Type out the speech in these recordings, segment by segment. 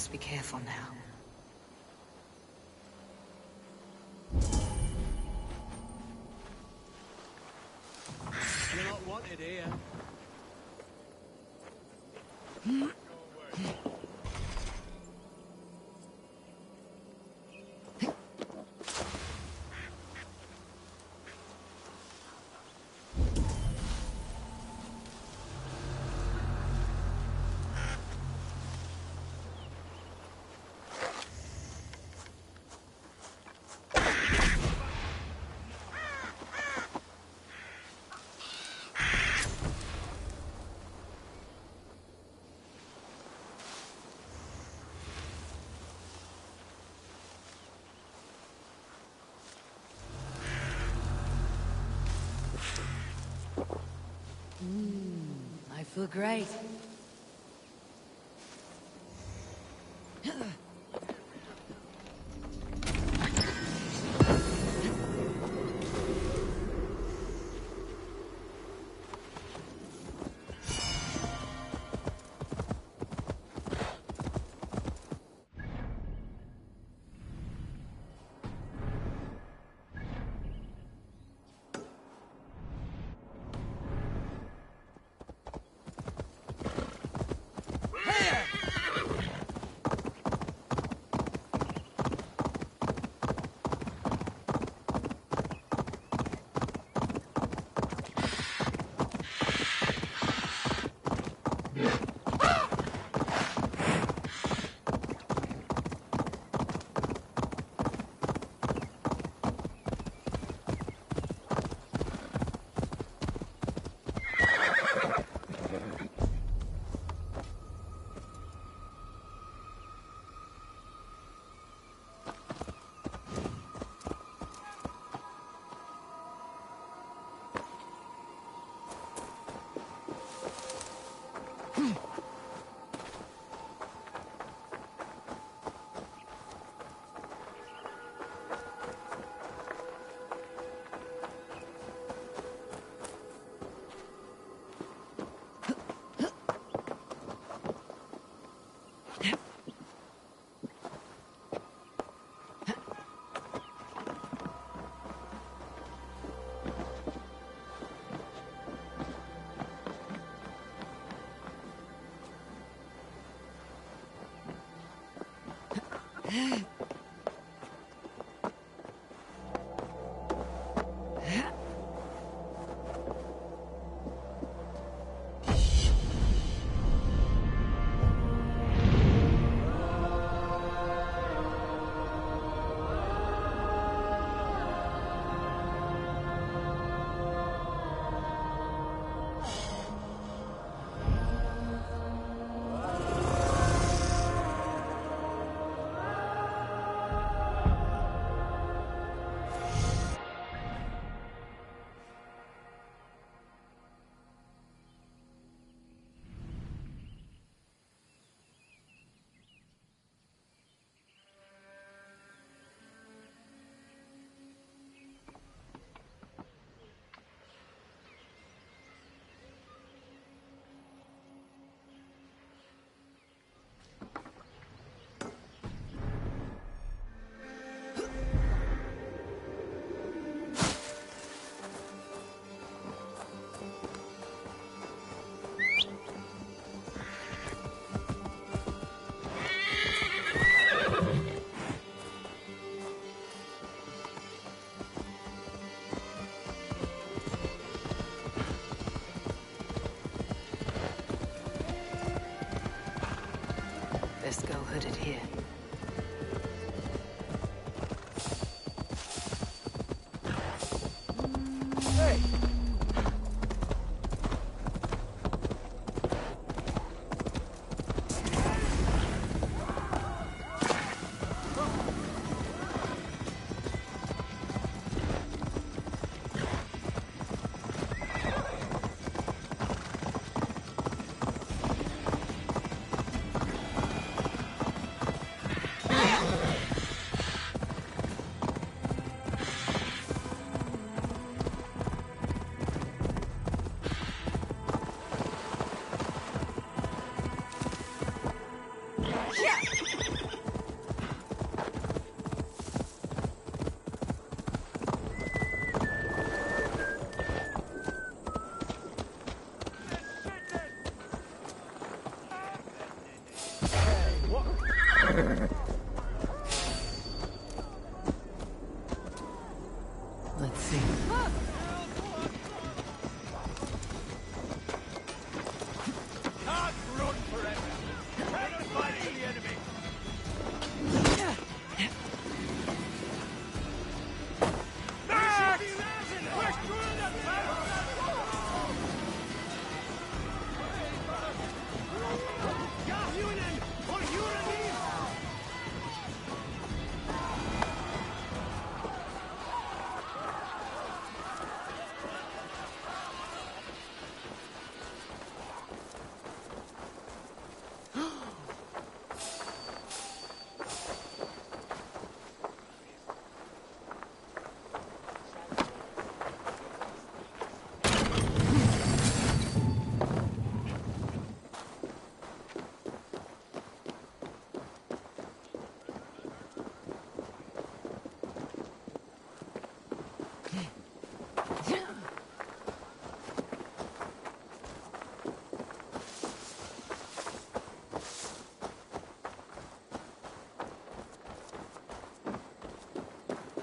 must be careful now. You're not wanted here. I feel great. Best go hooded here. Let's see. Can't run forever. Cannot fight the enemy. Max! We're through the tunnel! Yahunen! For Uranin!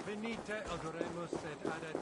Venite, odoremos et adet.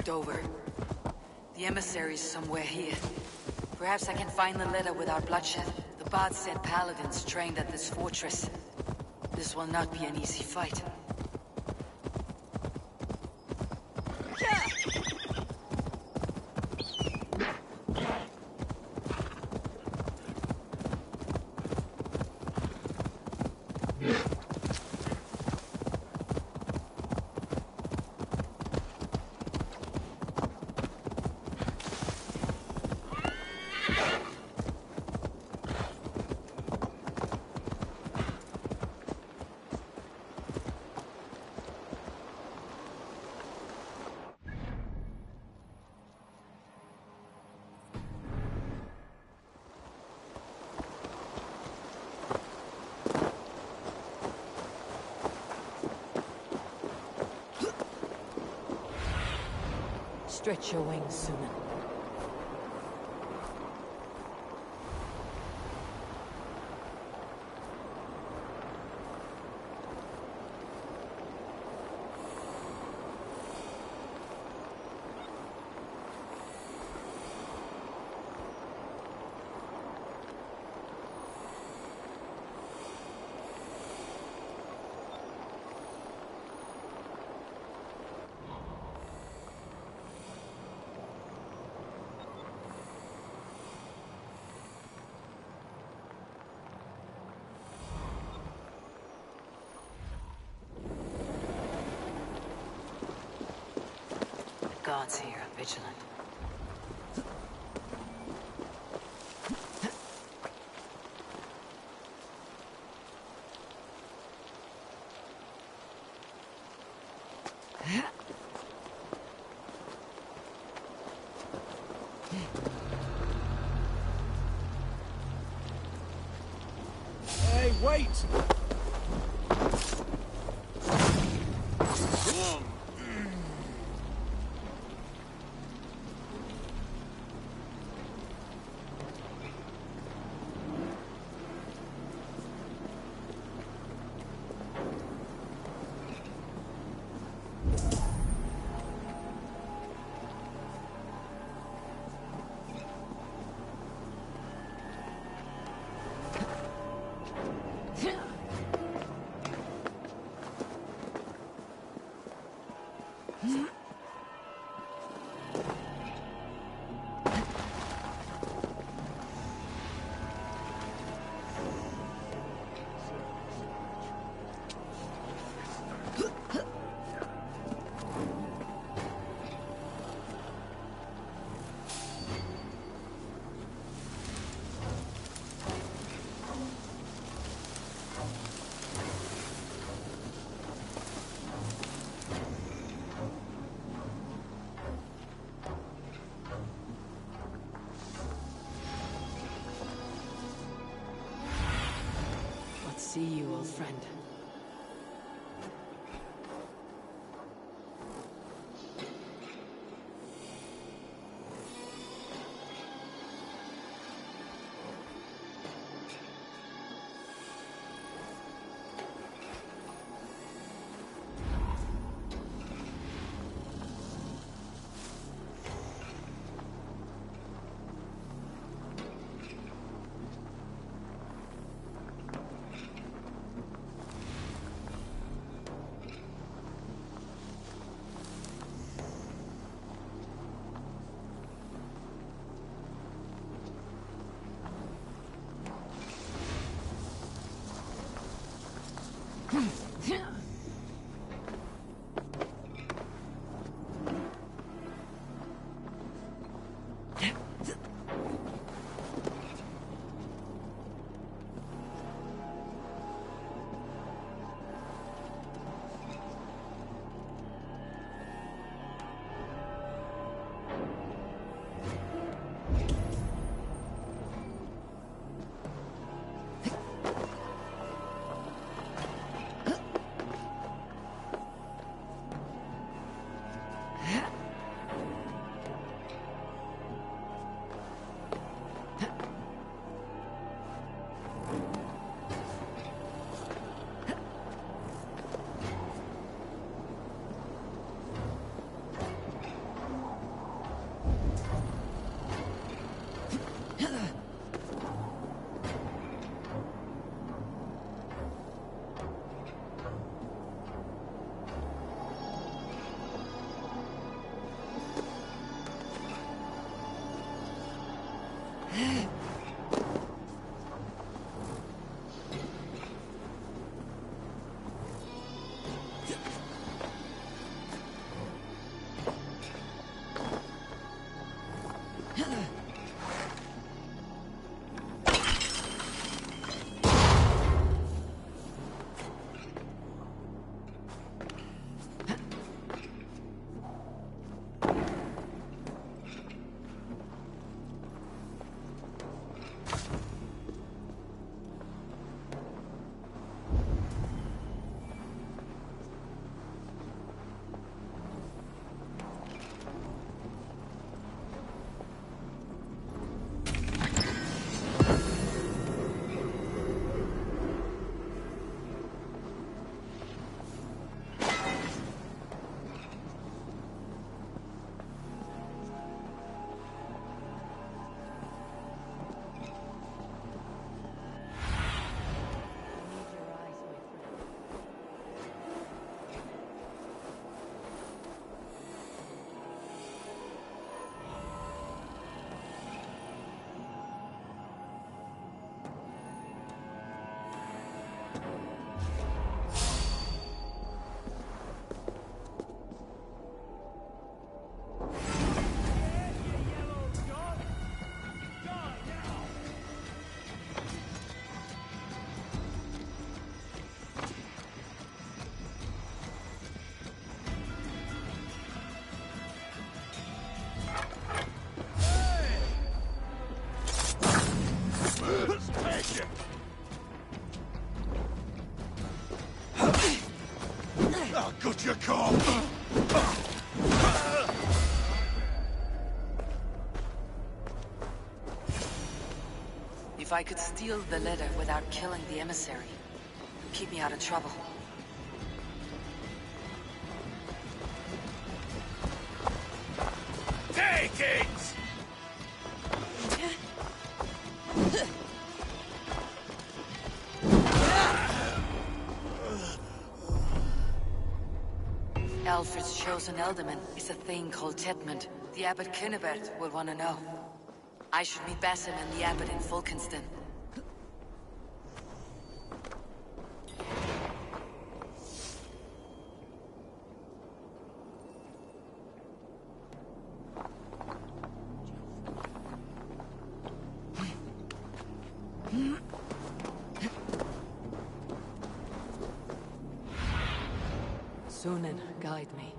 Over. The emissary's somewhere here. Perhaps I can find the letter without bloodshed. The bard said paladins trained at this fortress. This will not be an easy fight. Stretch your wings, Sunan. Guards here are vigilant. Hey, wait! See you, old friend. cop! If I could steal the letter without killing the emissary, it would keep me out of trouble. Take it! Alfred's chosen alderman is a thing called Tedmund. The Abbot Kinnebert will want to know. I should meet Basim and the Abbot in Fulkenston. Sunan, guide me.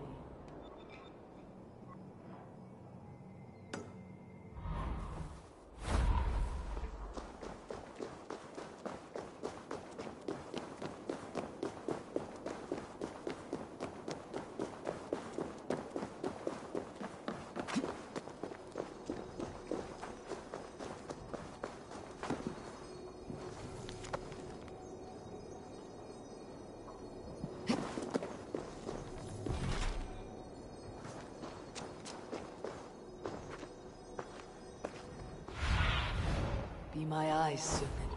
Be my eyes, Sunan.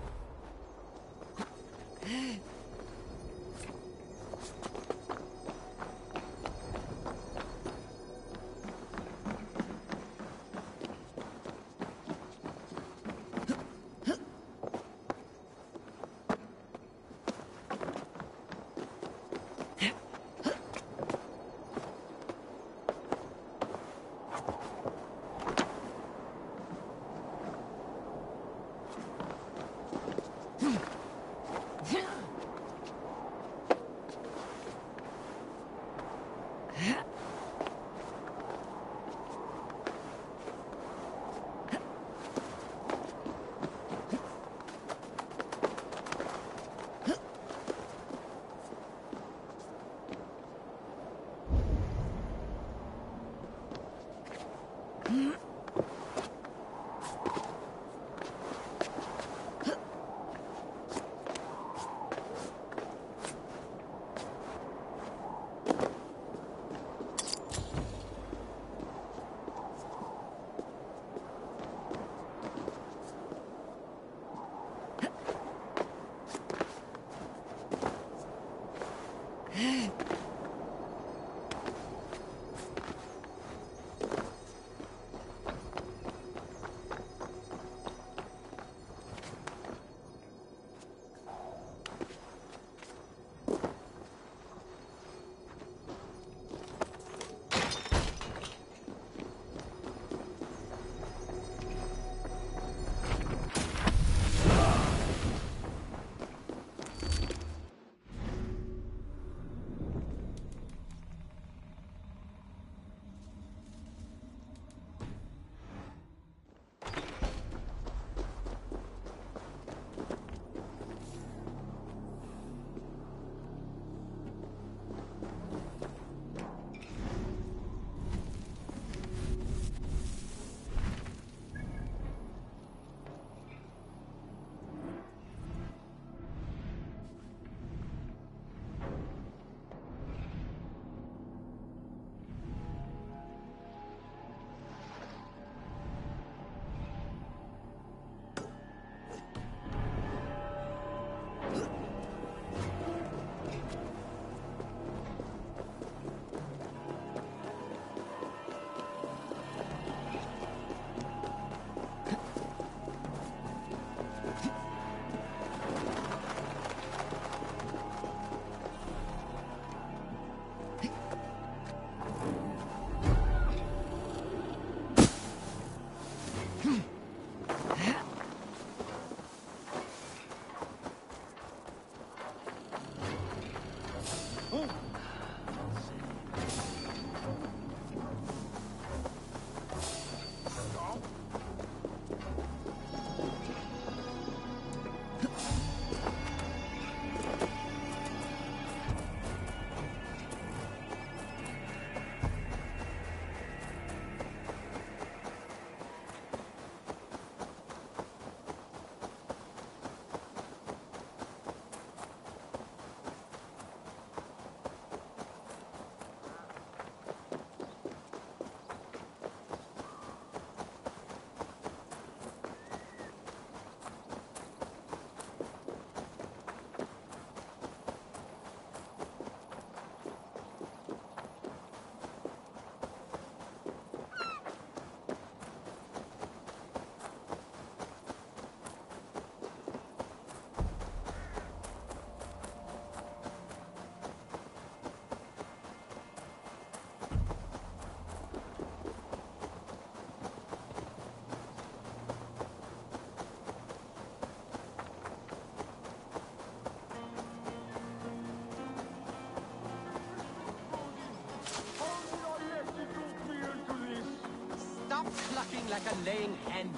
Stop clucking like a laying hen.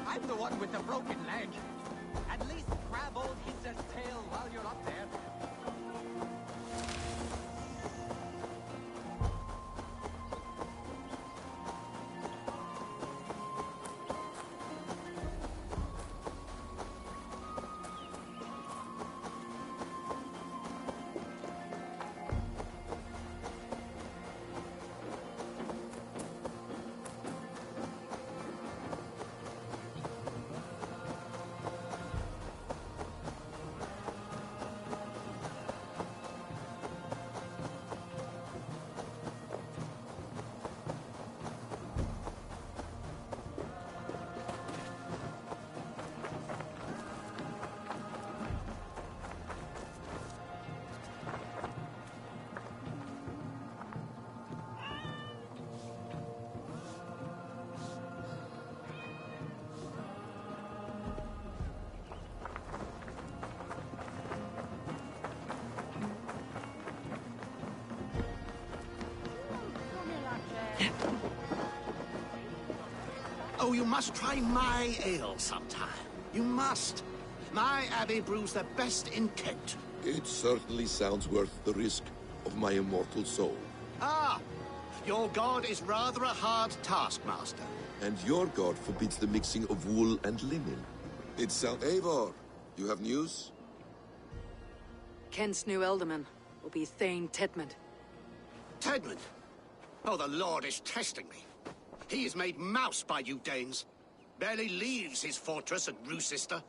I'm the one with the broken leg. At least grab old Hitler's tail while you're up there. Oh, you must try my ale sometime. You must. My abbey brews the best in Kent. It certainly sounds worth the risk of my immortal soul. Ah, your god is rather a hard taskmaster. And your god forbids the mixing of wool and linen. It sounds... Eivor, you have news? Kent's new alderman will be Thane Tedmund. Tedmund? Oh, the Lord is testing me. He is made mouse by you Danes. Barely leaves his fortress at Roosister.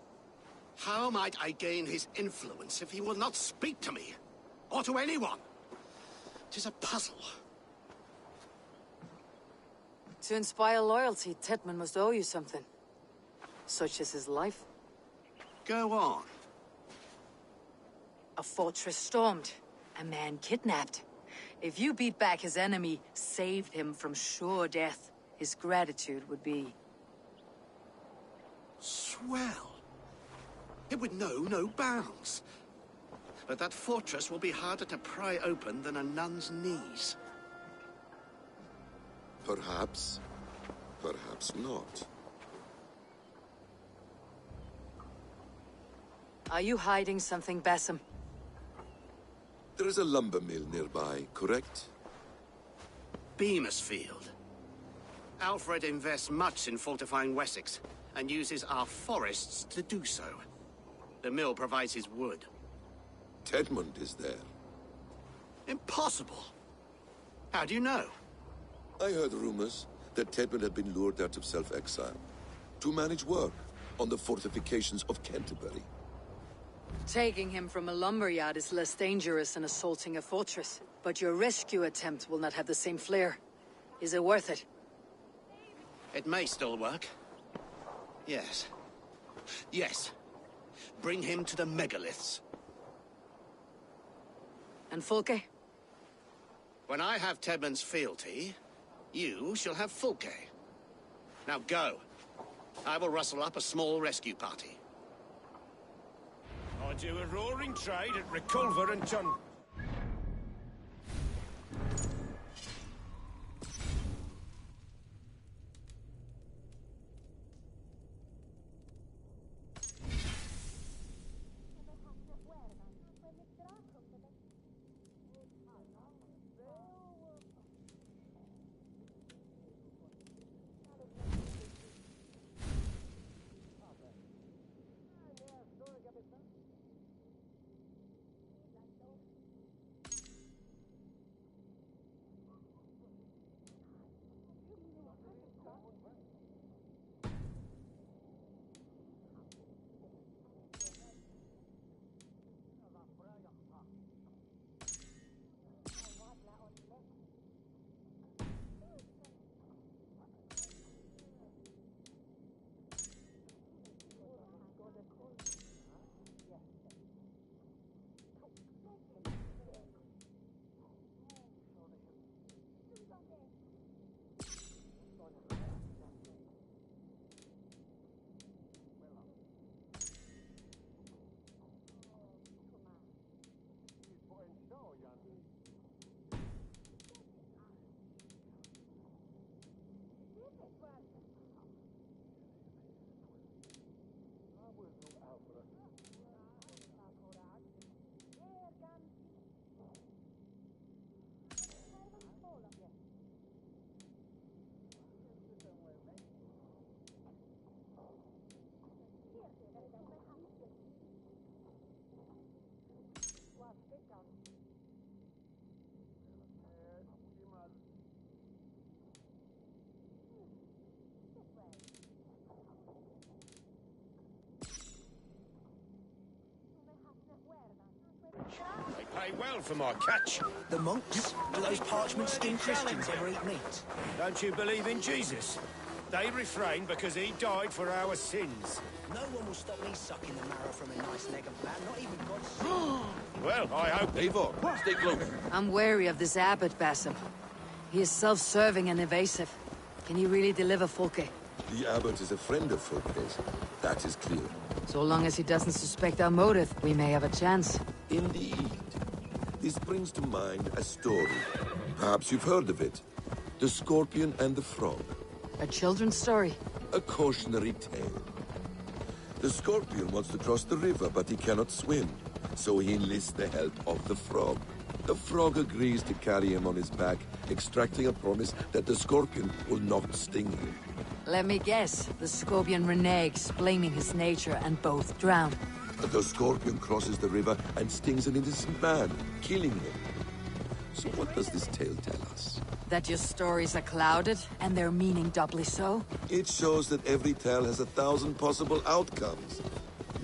How might I gain his influence if he will not speak to me? Or to anyone? 'Tis a puzzle. To inspire loyalty, Tedmund must owe you something. Such as his life. Go on. A fortress stormed. A man kidnapped. If you beat back his enemy, saved him from sure death, his gratitude would be... Swell. It would know no bounds. But that fortress will be harder to pry open than a nun's knees. Perhaps. Perhaps not. Are you hiding something, Bassam? There is a lumber mill nearby, correct? Beamisfield. Alfred invests much in fortifying Wessex, and uses our forests to do so. The mill provides his wood. Tedmund is there. Impossible! How do you know? I heard rumors that Tedmund had been lured out of self-exile to manage work on the fortifications of Canterbury. Taking him from a lumberyard is less dangerous than assaulting a fortress. But your rescue attempt will not have the same flair. Is it worth it? It may still work. Yes. Yes. Bring him to the megaliths. And Folke? When I have Tedmund's fealty, you shall have Folke. Now go. I will rustle up a small rescue party. I do a roaring trade at Reculver and John. pay well for my catch. The monks? Do those parchment-skinned Christians ever eat meat? Don't you believe in Jesus? They refrained because he died for our sins. No one will stop me sucking the marrow from a nice leg of lamb, not even God's. Well, I hope... Eivor, stay close. I'm wary of this abbot, Basim. He is self-serving and evasive. Can he really deliver Folke? The abbot is a friend of Folk's. That is clear. So long as he doesn't suspect our motive, we may have a chance. Indeed. This brings to mind a story. Perhaps you've heard of it. The Scorpion and the Frog. A children's story? A cautionary tale. The Scorpion wants to cross the river, but he cannot swim. So he enlists the help of the Frog. The Frog agrees to carry him on his back, extracting a promise that the Scorpion will not sting him. Let me guess. The Scorpion reneges, blaming his nature, and both drown. The Scorpion crosses the river and stings an innocent man, killing him. So what does this tale tell us? That your stories are clouded, and their meaning doubly so? It shows that every tale has 1,000 possible outcomes,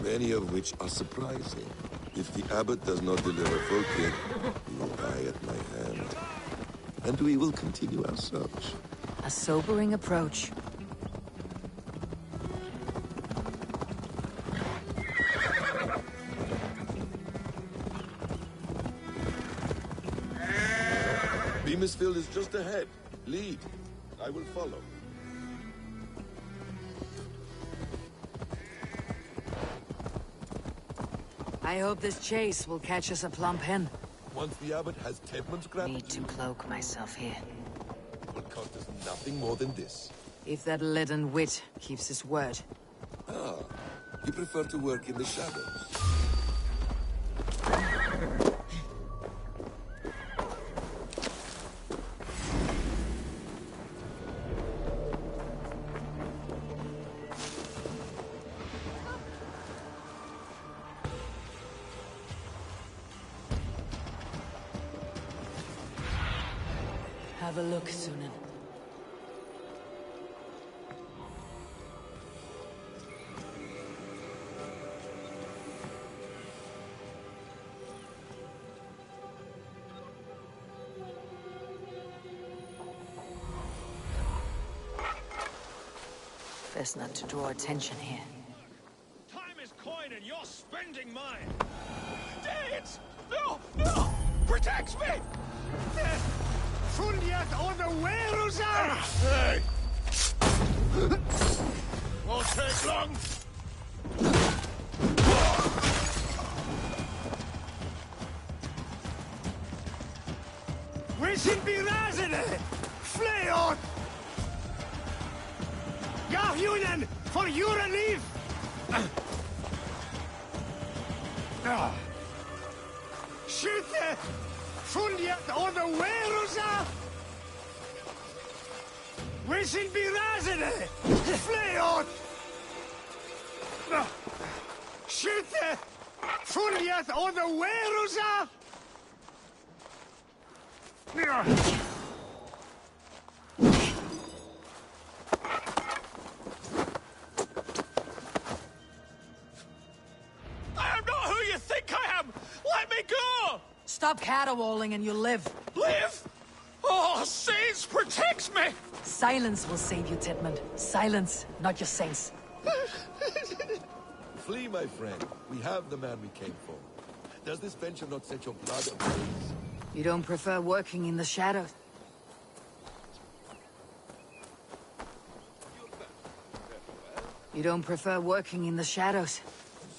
many of which are surprising. If the abbot does not deliver Folke, he will die at my hand. And we will continue our search. A sobering approach. Beamisfield is just ahead. Lead. I will follow. I hope this chase will catch us a plump hen. Once the abbot has Tedman's Need to gratitude, cloak myself here. it will cost us nothing more than this. If that leaden wit keeps his word. Ah, you prefer to work in the shadows. Have a look, Sunan. Best not to draw attention here. Time is coin and you're spending mine. Dance! No! No! Protect me! Fundiat on the wheels! Hey! Won't take long. We should be rising! Flay on! Gahjunen, for your relief! Shoot the Fundiat on the wheels! We should be rising! Flay on! Shoot the Fundiat on the wheels! I am not who you think I am! Let me go! Stop caterwauling and you'll live. Live! Oh, saints protect me! Silence will save you, Titmund. Silence, not your saints. Flee, my friend. We have the man we came for. Does this venture not set your blood ablaze? You don't prefer working in the shadows? You don't prefer working in the shadows?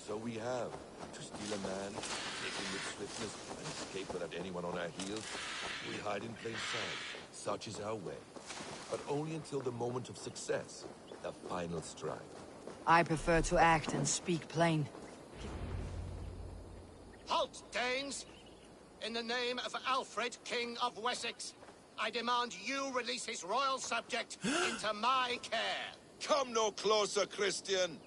So we have. To steal a man, take him with swiftness, and escape without anyone on our heels. We hide in plain sight. Such is our way. But only until the moment of success. The final strike. I prefer to act and speak plain. Halt, Danes! In the name of Alfred, King of Wessex, I demand you release his royal subject into my care. Come no closer, Christian,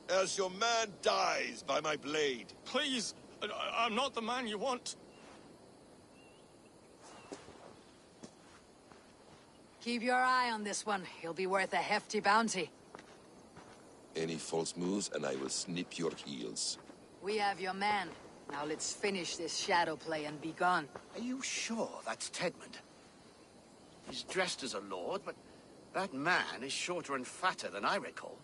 else your man dies by my blade. Please, I'm not the man you want. Keep your eye on this one. He'll be worth a hefty bounty. Any false moves, and I will snip your heels. We have your man. Now let's finish this shadow play and be gone. Are you sure that's Tedmund? He's dressed as a lord, but that man is shorter and fatter than I recall.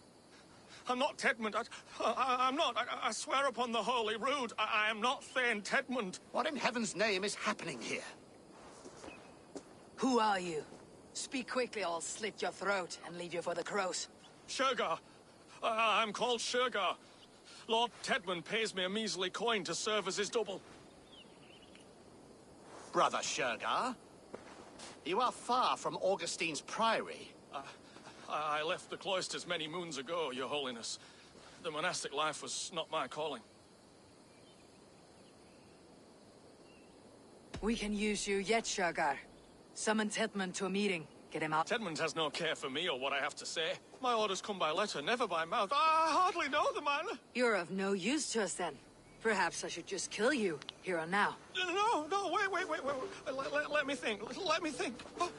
I'm not Tedmund. I'm not. I swear upon the Holy Rood, I am not Thane Tedmund. What in heaven's name is happening here? Who are you? Speak quickly, or I'll slit your throat and leave you for the crows. Shergar. I'm called Shergar. Lord Tedmund pays me a measly coin to serve as his double. Brother Shergar, you are far from Augustine's priory. I left the cloisters many moons ago, Your Holiness. The monastic life was not my calling. We can use you yet, Shergar. Summon Tedmund to a meeting. Get him out. Tedmund has no care for me or what I have to say. My orders come by letter, never by mouth. I hardly know the man. You're of no use to us then. Perhaps I should just kill you, here and now. No, wait. Let me think. Let me think. Oh,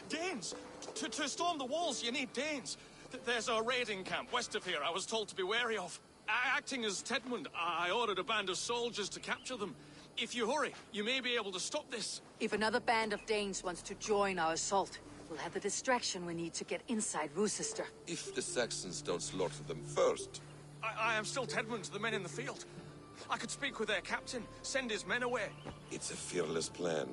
Danes. To storm the walls, you need Danes. There's a raiding camp west of here I was told to be wary of. Acting as Tedmund, I ordered a band of soldiers to capture them. If you hurry, you may be able to stop this. If another band of Danes wants to join our assault, we'll have the distraction we need to get inside Rochester. If the Saxons don't slaughter them first. I am still Tedmund to the men in the field. I could speak with their captain, send his men away. It's a fearless plan.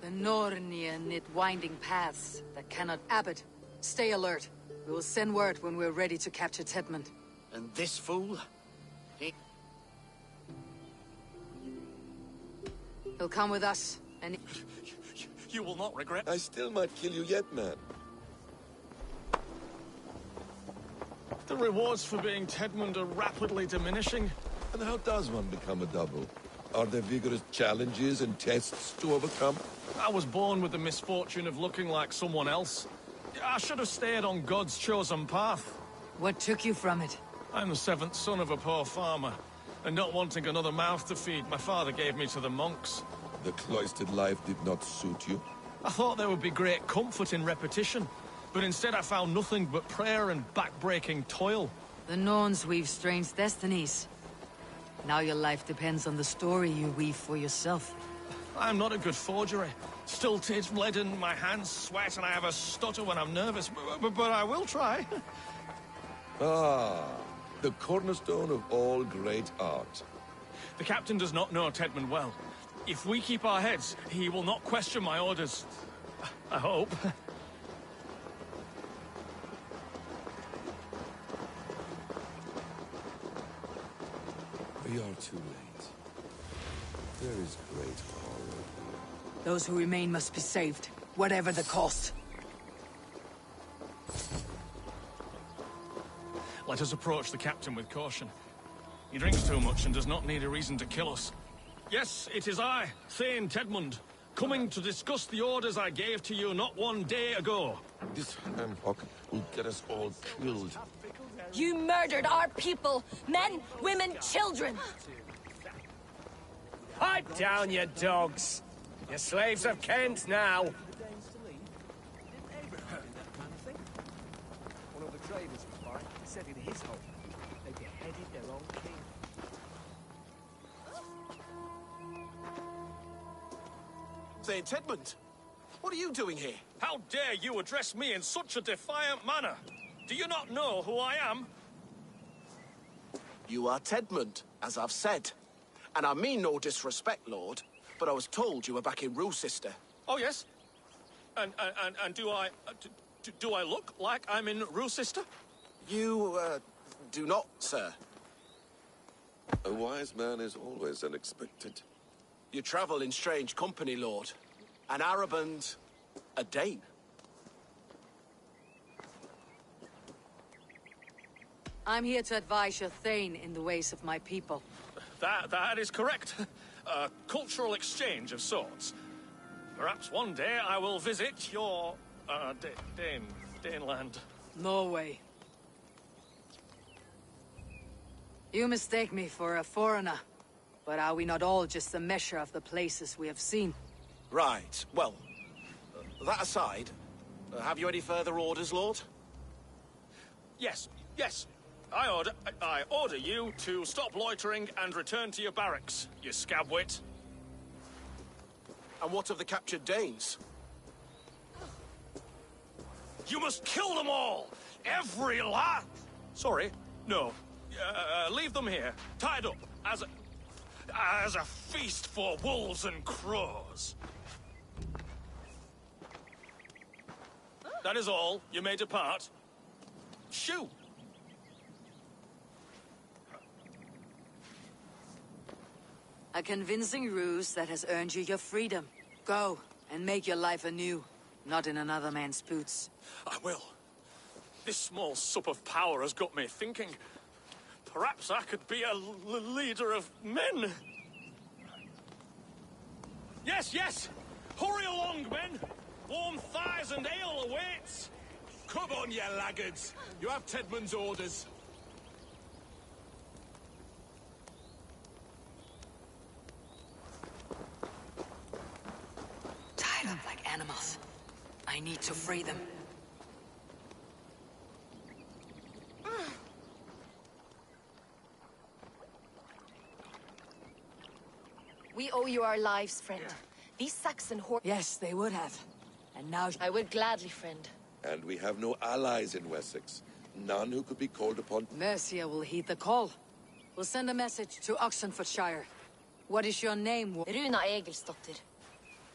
The Nornia knit winding paths that cannot Abbot. Stay alert. We will send word when we're ready to capture Tedmund. And this fool? He'll come with us, and... You will not regret. I still might kill you yet, man. The rewards for being Tedmund are rapidly diminishing. And how does one become a double? Are there vigorous challenges and tests to overcome? I was born with the misfortune of looking like someone else. I should have stayed on God's chosen path. What took you from it? I'm the seventh son of a poor farmer, and not wanting another mouth to feed, my father gave me to the monks. The cloistered life did not suit you? I thought there would be great comfort in repetition, but instead I found nothing but prayer and back-breaking toil. The Norns weave strange destinies. Now your life depends on the story you weave for yourself. I'm not a good forgery. Stilted, leaden, my hands sweat, and I have a stutter when I'm nervous, but I will try. Ah, the cornerstone of all great art. The captain does not know Tedmund well. If we keep our heads, he will not question my orders. I hope. We are too late. There is great horror here. Those who remain must be saved, whatever the cost. Let us approach the captain with caution. He drinks too much and does not need a reason to kill us. Yes, it is I, Thane Tedmund, coming to discuss the orders I gave to you not one day ago. This ham-hock will get us all killed. You murdered our people! Men, women, children! Pipe down, you dogs! You're slaves of Kent now! One of the traders was by, said in his home, they beheaded their own king. Thane Tedmund, what are you doing here? How dare you address me in such a defiant manner? Do you not know who I am? You are Tedmund, as I've said. And I mean no disrespect, Lord, but I was told you were back in Rochester. Oh, yes? And do I... do I look like I'm in Rochester? You, do not, sir. A wise man is always unexpected. You travel in strange company, Lord. An Arab and a Dane. I'm here to advise your Thane in the ways of my people. That is correct. A cultural exchange of sorts. Perhaps one day I will visit your, Daneland. Norway. You mistake me for a foreigner. But are we not all just a measure of the places we have seen? Right, well, that aside, have you any further orders, Lord? Yes. I order you to stop loitering and return to your barracks, you scabwit. And what of the captured Danes? You must kill them all! Every last... Sorry, no. Leave them here, tied up, as a feast for wolves and crows. That is all. You may depart. Shoo! A convincing ruse that has earned you your freedom. Go, and make your life anew. Not in another man's boots. I will. This small sup of power has got me thinking. Perhaps I could be a leader of men. Yes, yes! Hurry along, men! Warm thighs and ale awaits! Come on, you laggards. You have Tedman's orders. Tied up like animals. I need to free them. We owe you our lives, friend. These Saxon hordes... Yes, they would have. And now... I would gladly, friend. And we have no allies in Wessex. None who could be called upon. Mercia will heed the call. We'll send a message to Oxenfordshire. What is your name? Runa Egilsdotter.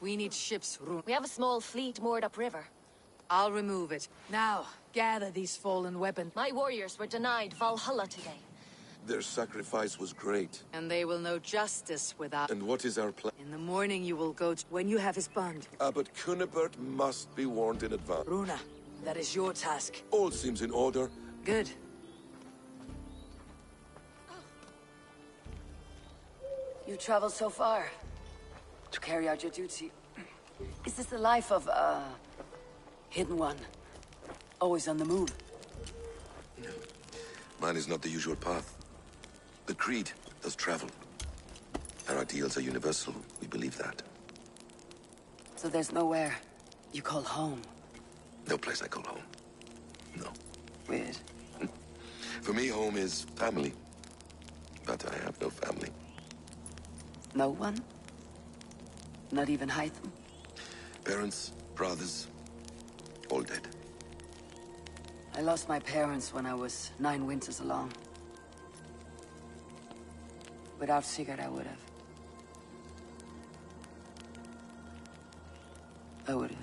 We need ships, Rune. We have a small fleet moored upriver. I'll remove it. Now, gather these fallen weapons. My warriors were denied Valhalla today. Their sacrifice was great. And they will know justice without... And what is our plan? In the morning you will go to... When you have his bond. But Cunibert must be warned in advance. Runa, that is your task. All seems in order. Good. You traveled so far to carry out your duty. Is this the life of a hidden one? Always on the move? No. Mine is not the usual path. The Creed does travel. Our ideals are universal. We believe that. So there's nowhere you call home? No place I call home. No. Weird. For me, home is family. But I have no family. No one? Not even Hytham? Parents, brothers, all dead. I lost my parents when I was 9 winters along. Without Sigurd, I would have. I would have.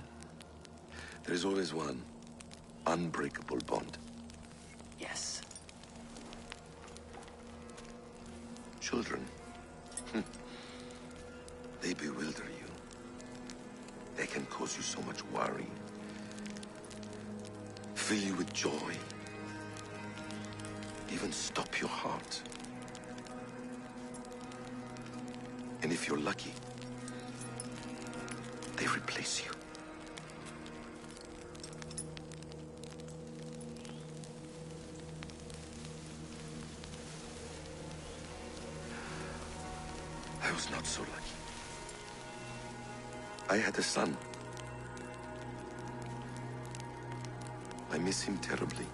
There is always one unbreakable bond. Yes. Children. They bewilder you. They can cause you so much worry. Fill you with joy. Even stop your heart. And if you're lucky, they replace you. I was not so lucky. I had a son. I miss him terribly.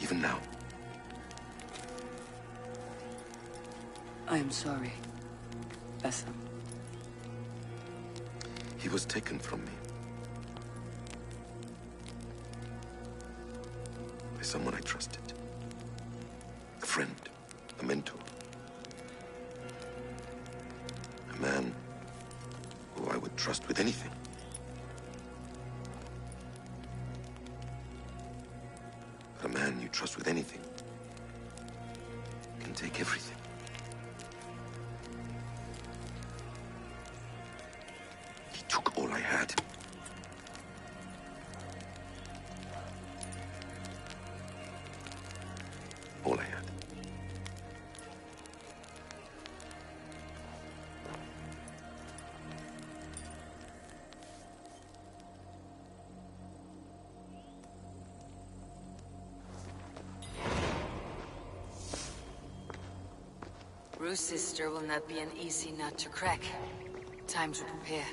Even now. I am sorry, Bessa. He was taken from me. By someone I trusted. A friend, a mentor. A man who I would trust with anything. But a man you trust with anything can take everything. He took all I had. All I had. Rue's sister will not be an easy nut to crack. Time to prepare.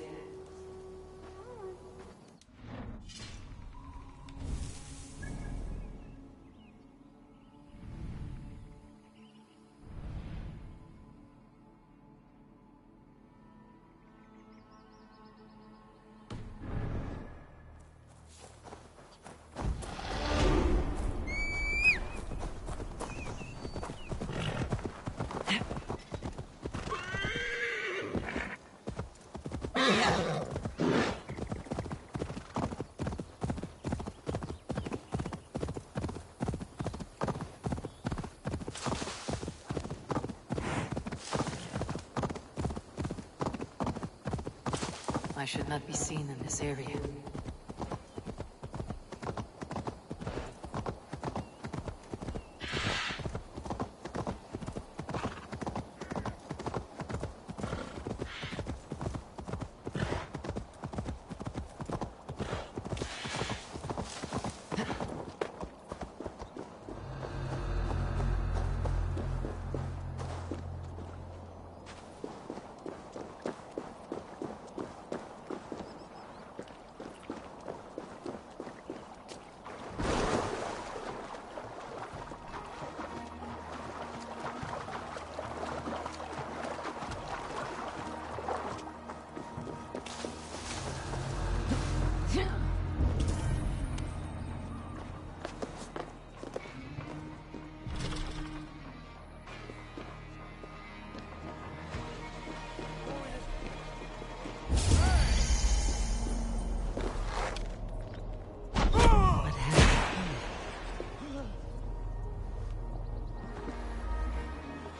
should not be seen in this area.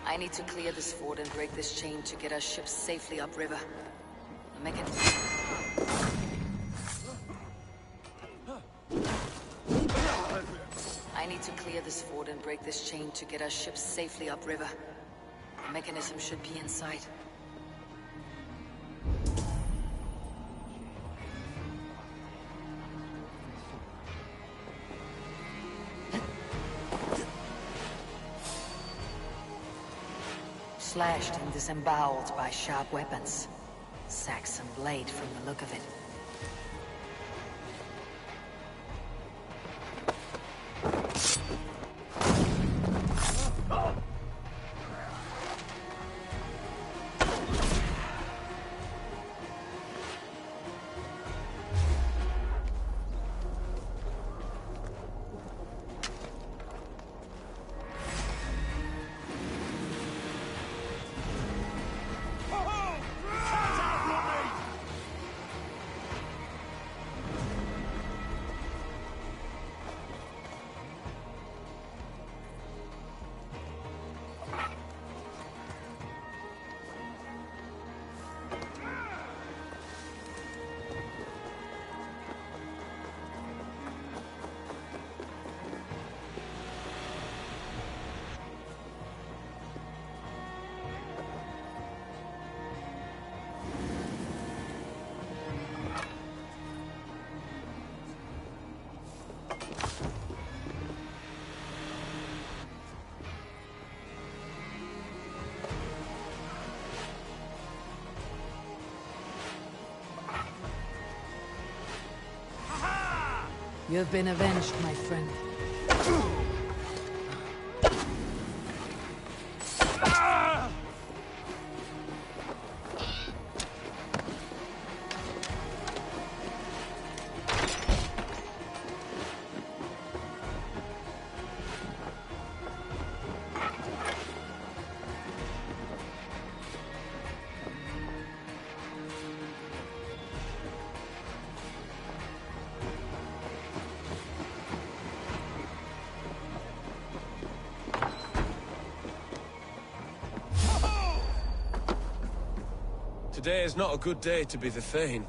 I need to clear this fort and break this chain to get our ship safely upriver. I need to clear this fort and break this chain to get our ship safely upriver. The mechanism should be inside. Slashed and disemboweled by sharp weapons. Saxon blade from the look of it. You've been avenged, my friend. Today is not a good day to be the Thane.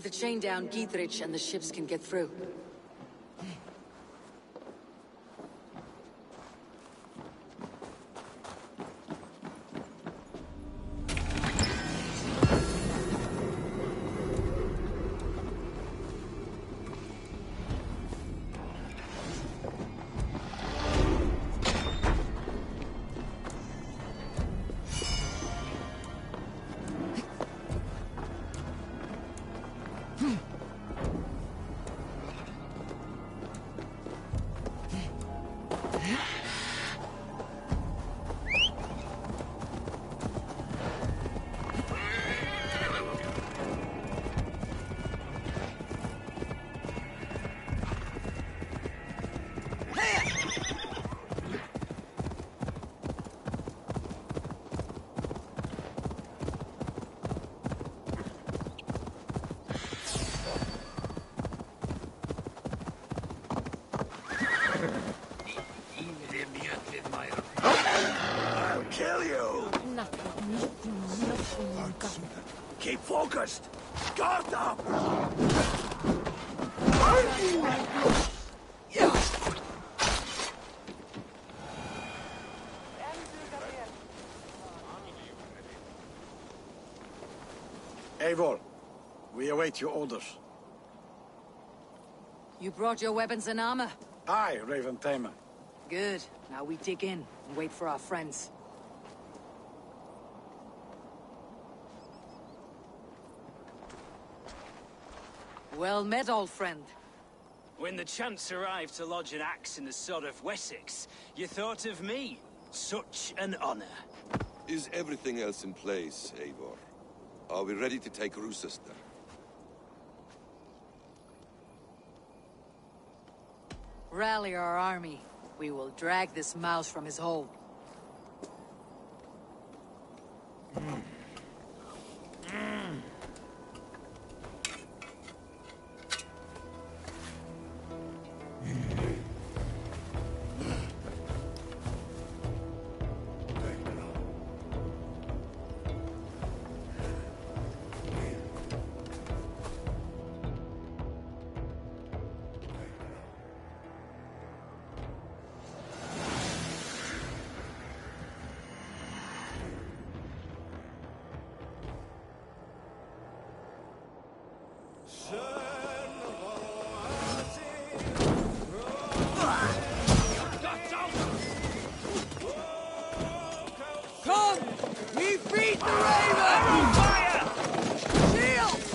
With the chain down, Gietrich and the ships can get through. I'll kill you! Keep focused! Guard up! Eivor, we await your orders. You brought your weapons and armor? Aye, Raven Tamer. Good. Now we dig in and wait for our friends. Well met, old friend. When the chance arrived to lodge an axe in the sod of Wessex, you thought of me. Such an honor. Is everything else in place, Eivor? Are we ready to take Rochester? Rally our army. We will drag this mouse from his hole. Come! We beat the Raven! Fire! Shields!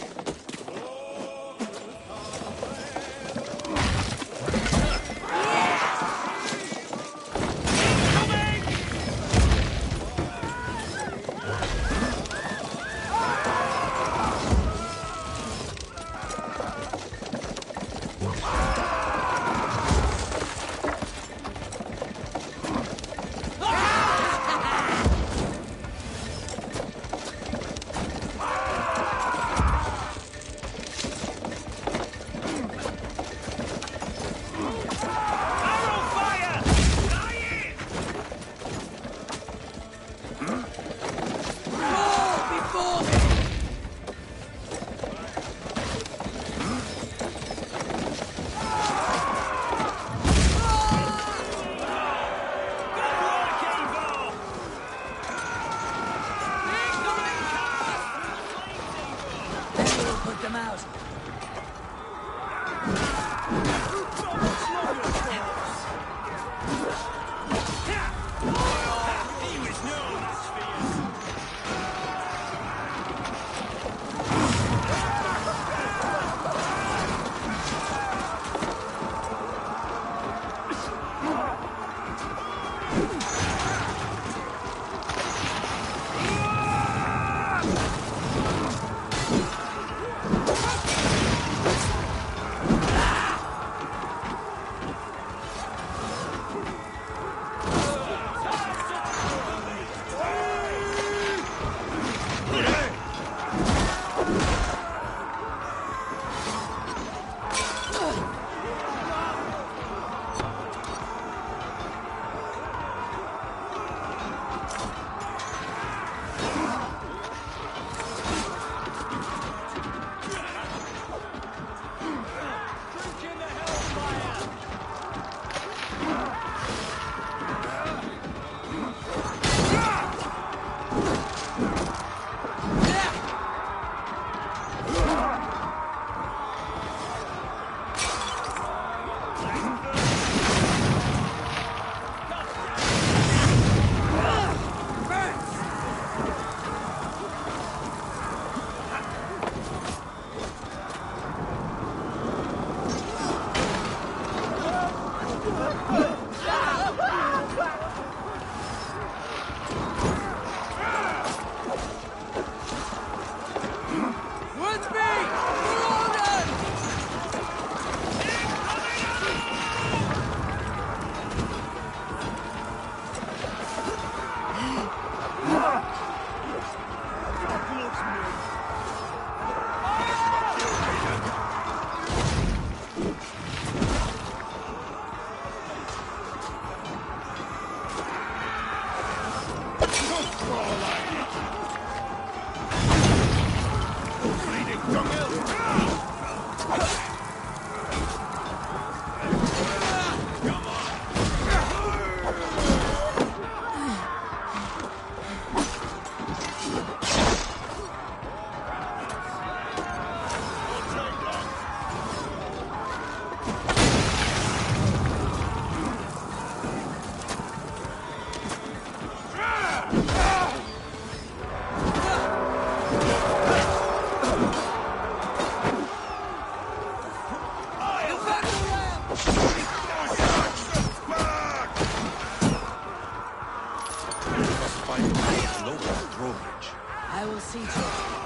I will see to it.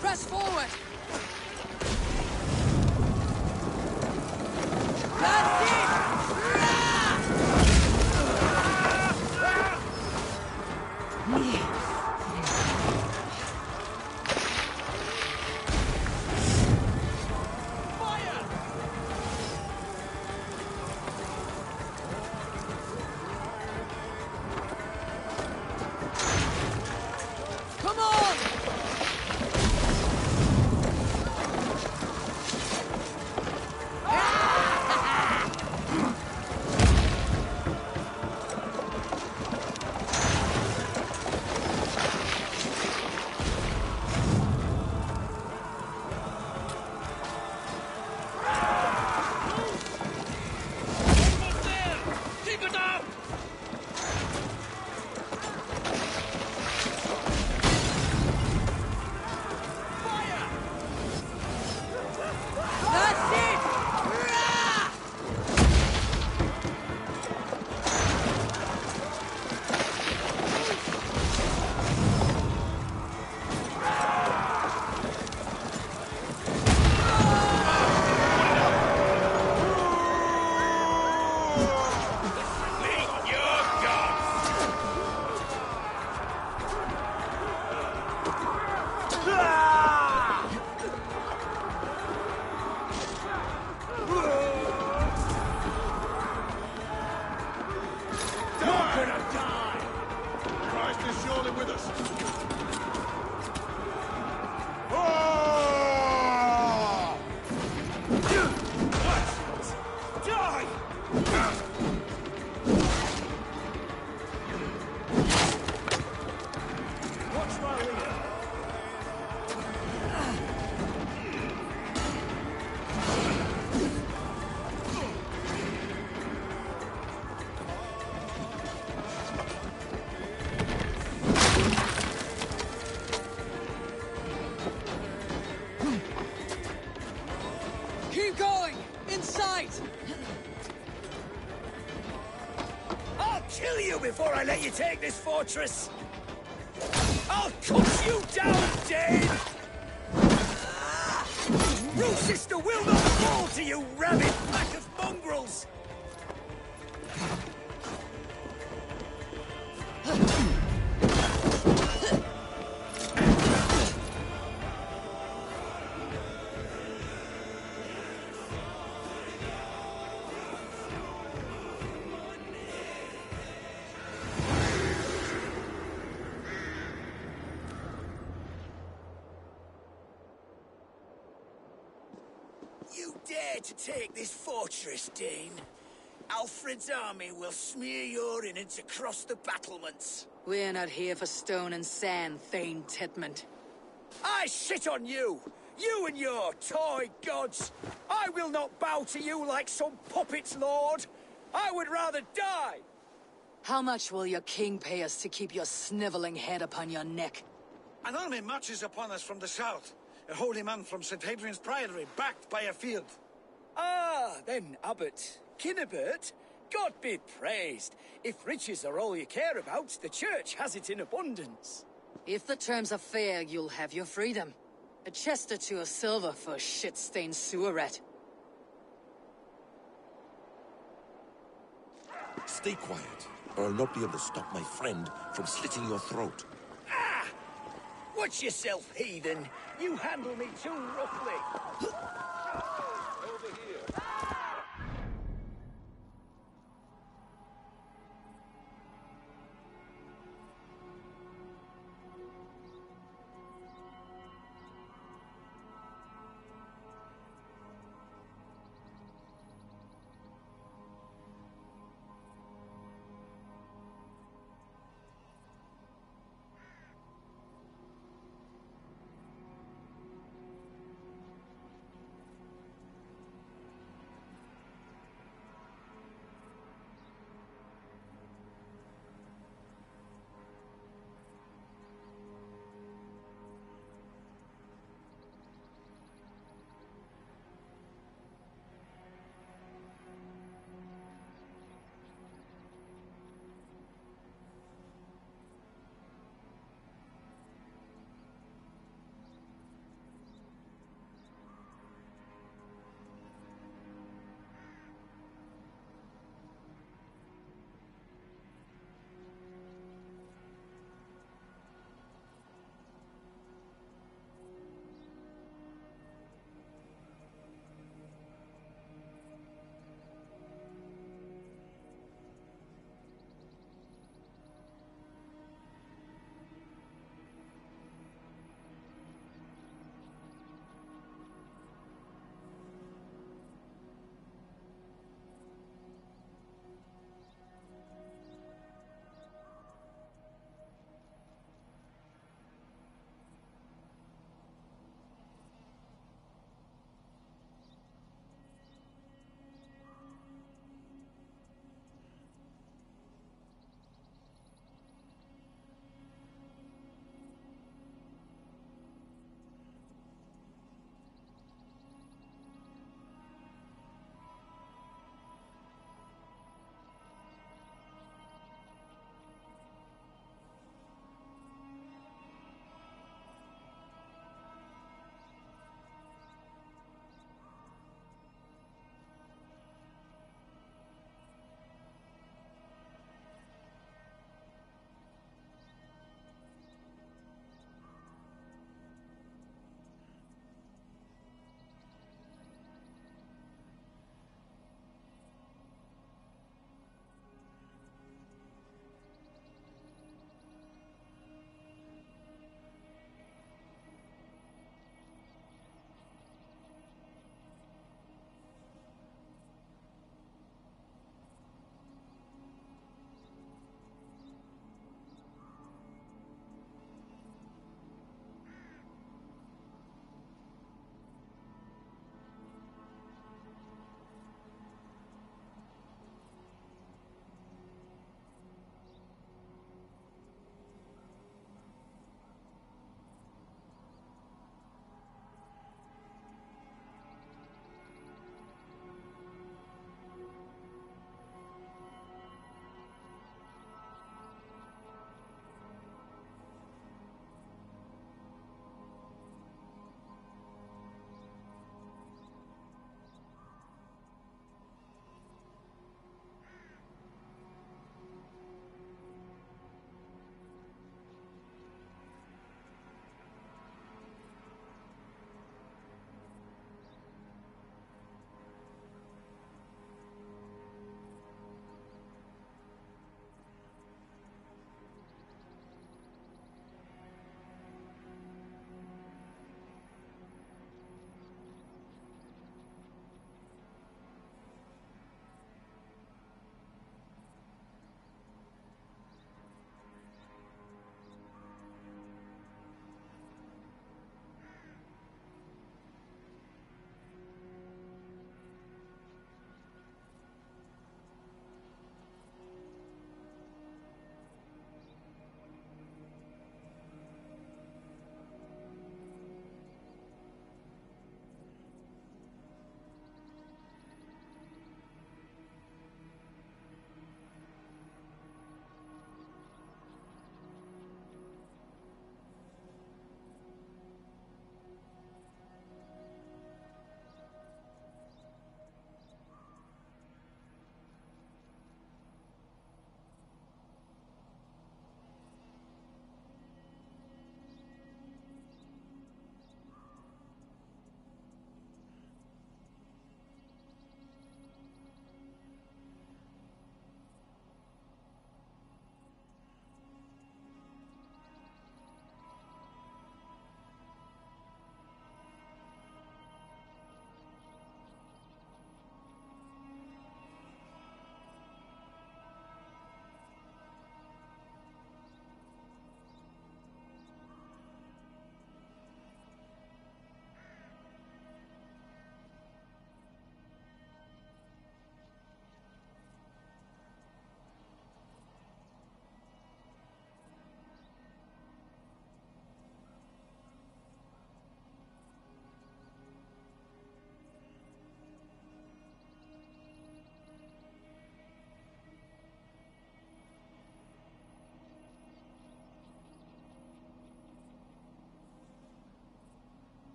Press forward! Keep going! In sight! I'll kill you before I let you take this fortress! I'll cut you down, Dane! Rue Sister will not fall to you, rabid pack of mongrels! You dare to take this fortress, Dane? Alfred's army will smear your innards across the battlements. We're not here for stone and sand, Thane Tedmond. I shit on you! You and your toy gods! I will not bow to you like some puppet's lord! I would rather die! How much will your king pay us to keep your sniveling head upon your neck? An army marches upon us from the south. A holy man from St. Hadrian's Priory, backed by a field. Ah, then, Abbot. Kinnebert, God be praised. If riches are all you care about, the church has it in abundance. If the terms are fair, you'll have your freedom. A chest or two of silver for a shit-stained sewer rat. Stay quiet, or I'll not be able to stop my friend from slitting your throat. Ah! Watch yourself, heathen. You handle me too roughly. Over here.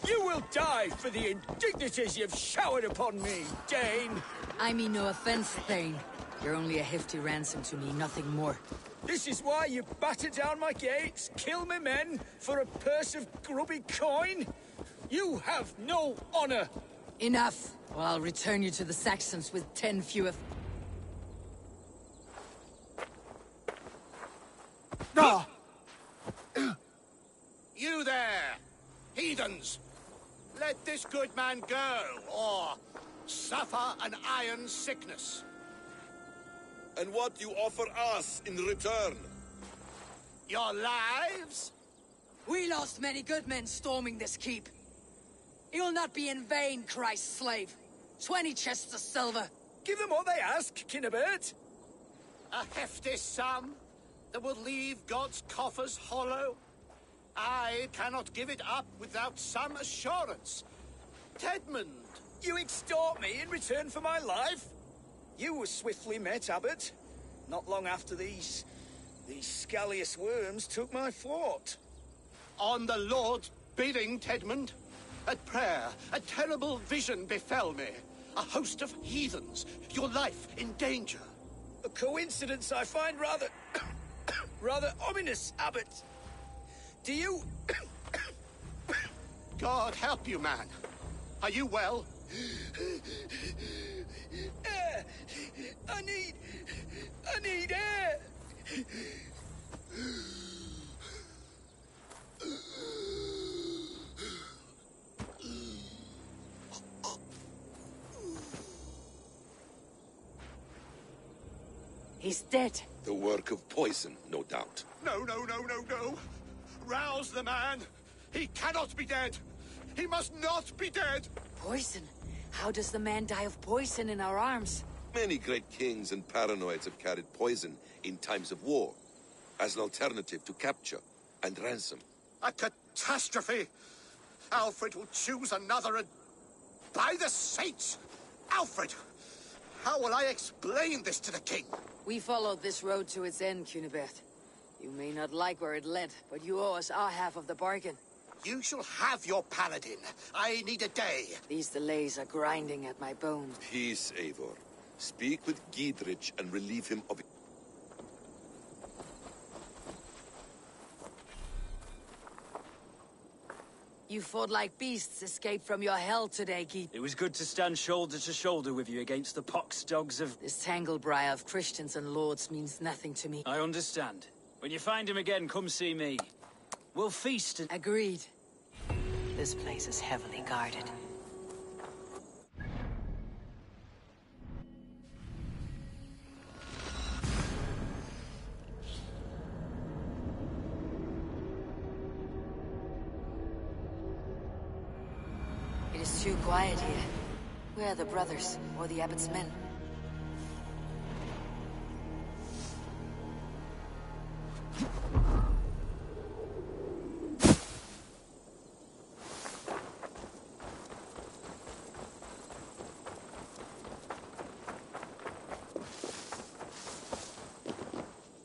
You will die for the indignities you've showered upon me, Dane! I mean no offense, Thane. You're only a hefty ransom to me, nothing more. This is why you batter down my gates, kill me men, for a purse of grubby coin? You have no honor! Enough! Or I'll return you to the Saxons with 10 fewer... No! You there! Heathens! Let this good man go, or suffer an iron sickness. And what you offer us in return? Your lives? We lost many good men storming this keep. It will not be in vain, Christ's slave. 20 chests of silver. Give them what they ask, Kinnebert. A hefty sum that will leave God's coffers hollow? I cannot give it up without some assurance. Tedmund! You extort me in return for my life? You were swiftly met, Abbot. Not long after these scallious worms took my fort. On the Lord's bidding, Tedmund. At prayer, a terrible vision befell me. A host of heathens, your life in danger. A coincidence I find rather... rather ominous, Abbot. Do you... God help you, man. Are you well? Air! I need air! He's dead. The work of poison, no doubt. No, no, no, no, no. Rouse the man. He cannot be dead. He must not be dead. Poison? How does the man die of poison in our arms? Many great kings and paranoids have carried poison in times of war, as an alternative to capture and ransom. A catastrophe. Alfred will choose another and... By the saints! Alfred! How will I explain this to the king? We followed this road to its end, Cunibert. You may not like where it led, but you owe us our half of the bargain. You shall have your paladin. I need a day. These delays are grinding at my bones. Peace, Eivor. Speak with Giedrich and relieve him of... You fought like beasts, escaped from your hell today, Gied. It was good to stand shoulder to shoulder with you against the pox dogs of... This tanglebriar of Christians and lords means nothing to me. I understand. When you find him again, come see me. We'll feast and... Agreed. This place is heavily guarded. It is too quiet here. Where are the brothers, or the abbot's men?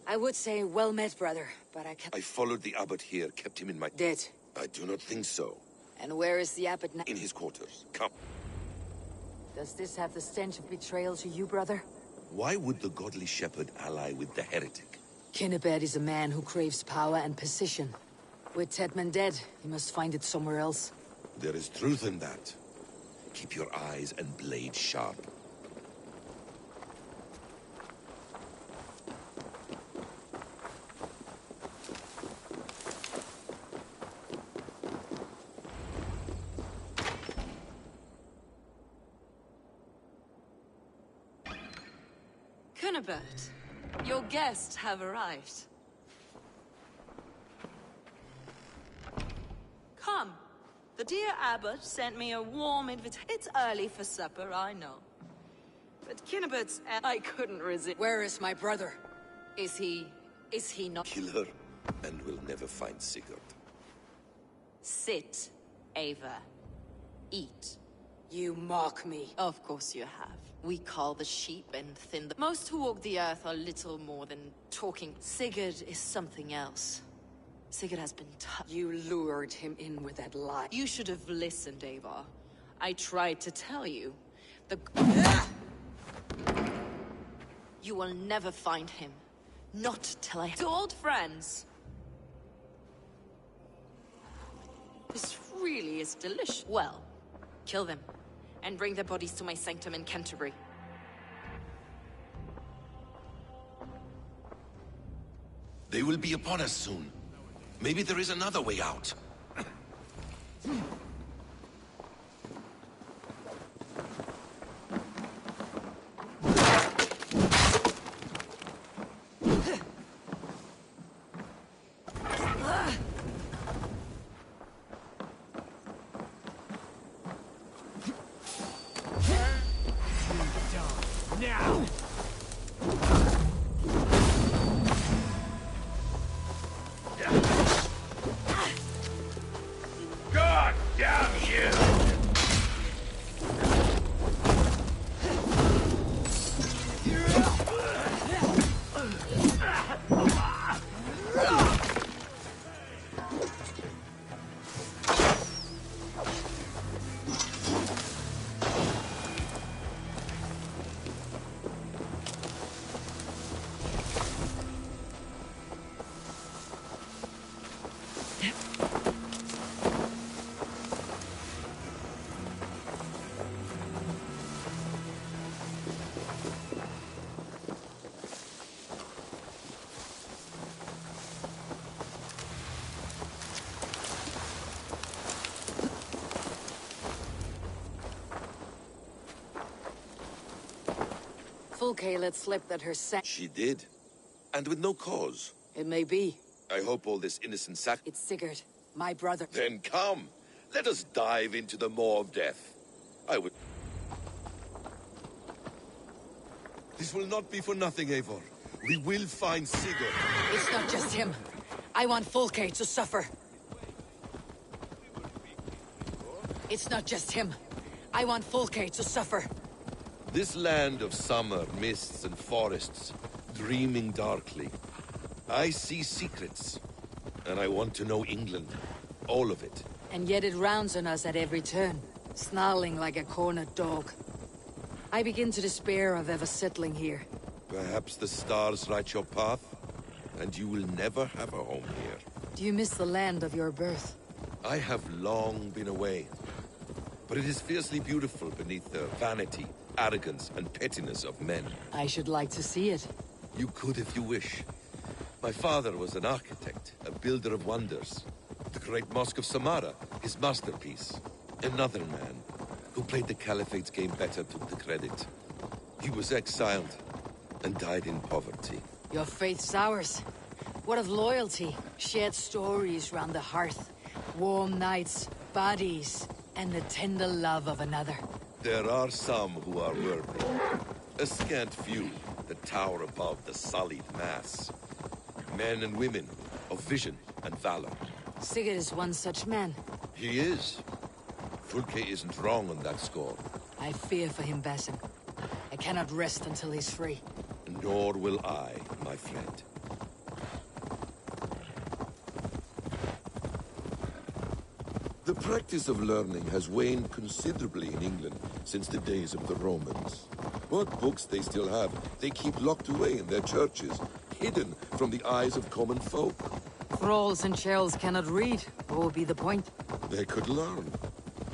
I would say well met, brother, but I can't... I followed the abbot here, kept him in my... Dead. I do not think so. And where is the abbot now? In his quarters. Come. Does this have the stench of betrayal to you, brother? Why would the godly shepherd ally with the heretic? Kinnebert is a man who craves power and position. With Tedmund dead, he must find it somewhere else. There is truth in that. Keep your eyes and blade sharp. Cunibert, your guests have arrived. Come. The dear abbot sent me a warm invitation. It's early for supper, I know. But Kinnibert's... I couldn't resist. Where is my brother? Is he not... Kill her, and we'll never find Sigurd. Sit, Ava. Eat. You mock me. Of course you have. We call the sheep and thin the... Most who walk the earth are little more than talking. Sigurd is something else. Sigurd has been You lured him in with that lie. You should have listened, Eivor. I tried to tell you. You will never find him. Not till I... To old friends. This really is delicious. Well, kill them. And bring their bodies to my sanctum in Canterbury. They will be upon us soon. Maybe there is another way out. Now! God damn you! Fulke let slip that her She did. And with no cause. It may be. I hope all this innocent sac... It's Sigurd, my brother. Then come. Let us dive into the maw of death. I would... This will not be for nothing, Eivor. We will find Sigurd. It's not just him. I want Fulke to suffer. It's not just him. I want Fulke to suffer. This land of summer, mists and forests, dreaming darkly. I see secrets, and I want to know England. All of it. And yet it rounds on us at every turn, snarling like a cornered dog. I begin to despair of ever settling here. Perhaps the stars write your path, and you will never have a home here. Do you miss the land of your birth? I have long been away, but it is fiercely beautiful beneath the vanity, arrogance, and pettiness of men. I should like to see it. You could if you wish. My father was an architect, a builder of wonders. The great Mosque of Samarra, his masterpiece. Another man, who played the Caliphate's game better, took the credit. He was exiled, and died in poverty. Your faith sours. What of loyalty? Shared stories round the hearth. Warm nights, bodies, and the tender love of another. There are some who are worthy. A scant few that tower above the sullied mass. Men and women of vision and valor. Sigurd is one such man. He is. Fulke isn't wrong on that score. I fear for him, Basim. I cannot rest until he's free. Nor will I, my friend. The practice of learning has waned considerably in England since the days of the Romans. What books they still have, they keep locked away in their churches, hidden from the eyes of common folk. Thralls and churls cannot read. What would be the point? They could learn.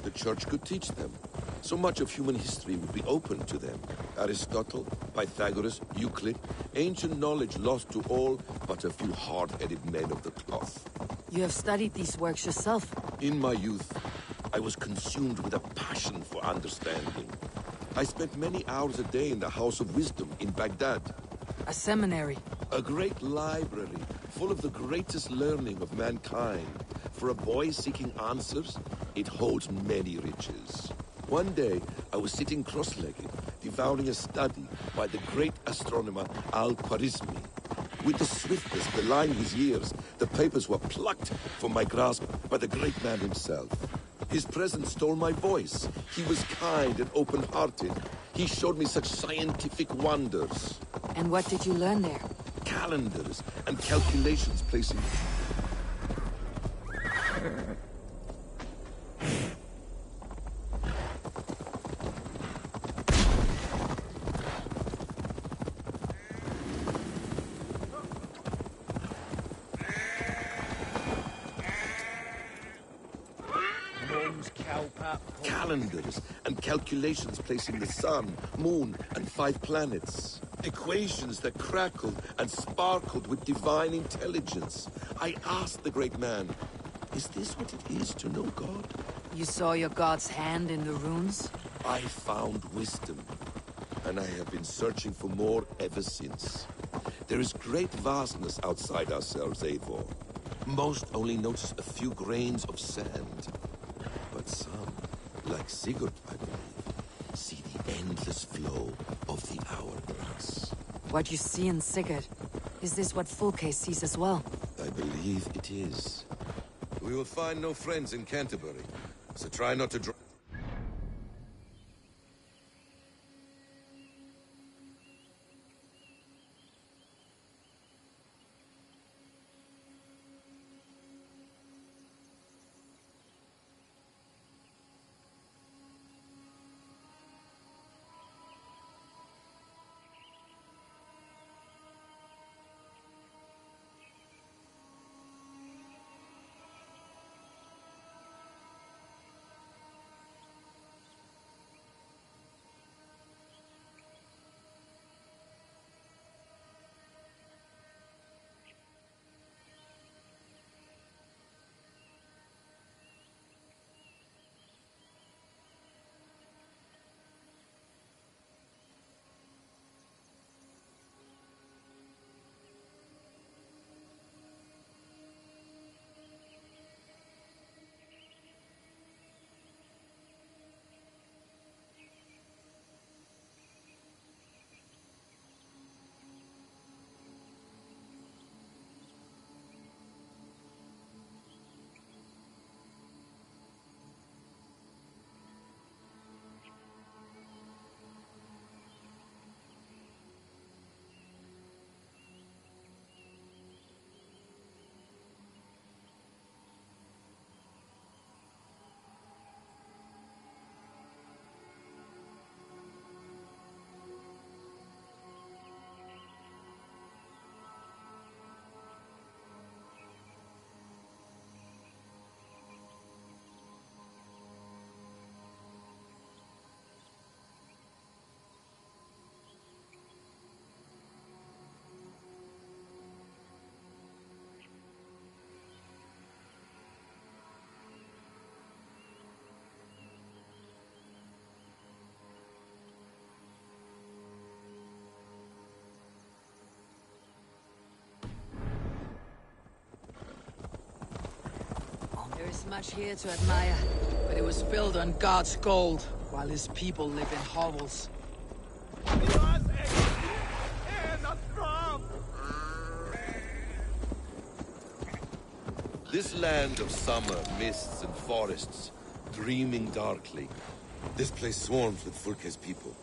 The church could teach them. So much of human history would be open to them. Aristotle, Pythagoras, Euclid, ancient knowledge lost to all but a few hard-headed men of the cloth. You have studied these works yourself? In my youth, I was consumed with a passion for understanding. I spent many hours a day in the House of Wisdom in Baghdad. A seminary? A great library, full of the greatest learning of mankind. For a boy seeking answers, it holds many riches. One day, I was sitting cross-legged, devouring a study by the great astronomer Al-Khwarizmi. With the swiftness belying his years, the papers were plucked from my grasp by the great man himself. His presence stole my voice. He was kind and open-hearted. He showed me such scientific wonders. And what did you learn there? Calendars and calculations placing use cowpat. Calendars and calculations placing the sun, moon, and 5 planets. Equations that crackled and sparkled with divine intelligence. I asked the great man, is this what it is to know God? You saw your god's hand in the runes? I found wisdom, and I have been searching for more ever since. There is great vastness outside ourselves, Eivor. Most only notice a few grains of sand. But some, like Sigurd, I believe, see the endless flow of the hourglass. What you see in Sigurd, is this what Fulke sees as well? I believe it is. We will find no friends in Canterbury, so try not to There is much here to admire, but it was built on God's gold, while his people live in hovels. This land of summer, mists and forests, dreaming darkly. This place swarms with Fulke's people.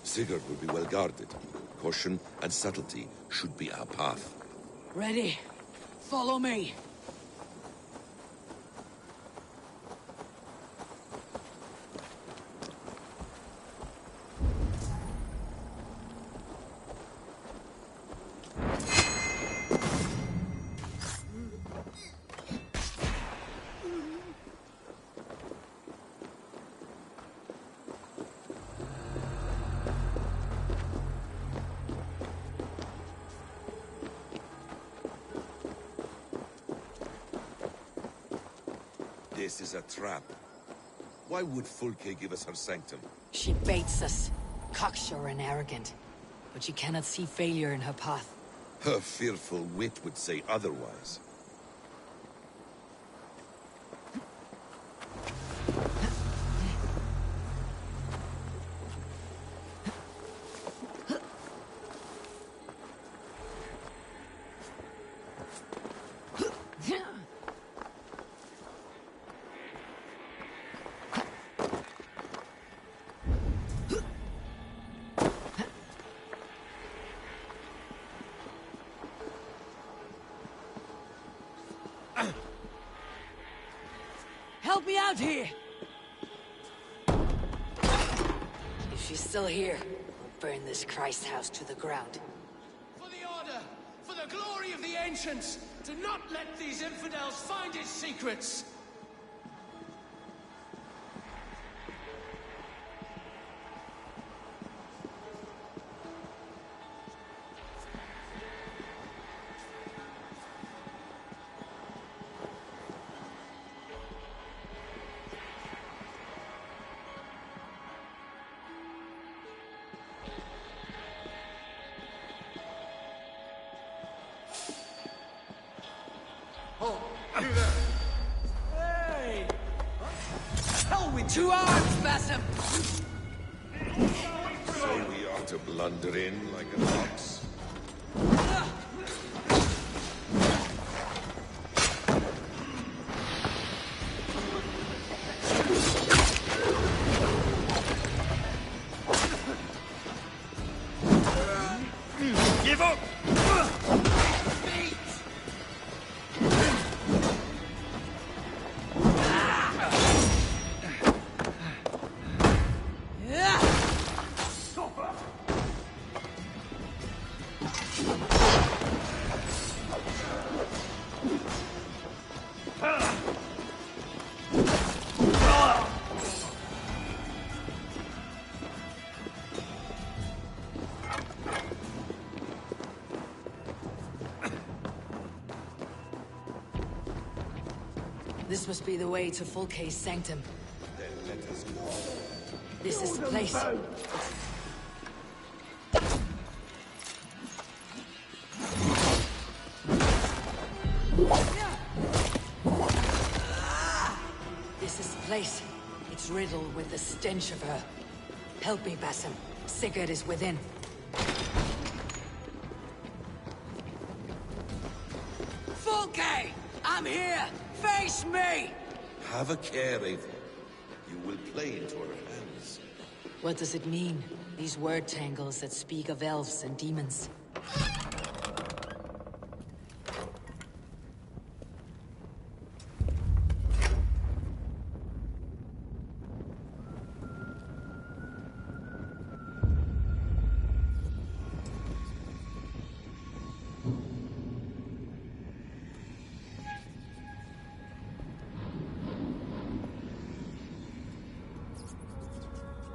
Sigurd will be well guarded. Caution and subtlety should be our path. Ready? Follow me. This is a trap. Why would Fulke give us her sanctum? She baits us, cocksure and arrogant. But she cannot see failure in her path. Her fearful wit would say otherwise. Help me out here! If she's still here, I'll burn this Christ house to the ground. For the Order! For the glory of the Ancients! Do not let these infidels find its secrets! To arms, Bassam! So we are to blunder in like an ox? Give up! This must be the way to Fulke's sanctum. Then let us go. This is the place. This is the place. It's riddled with the stench of her. Help me, Bassam. Sigurd is within. Fulke! I'm here! Face me! Have a care, Eivor. You will play into our hands. What does it mean? These word tangles that speak of elves and demons.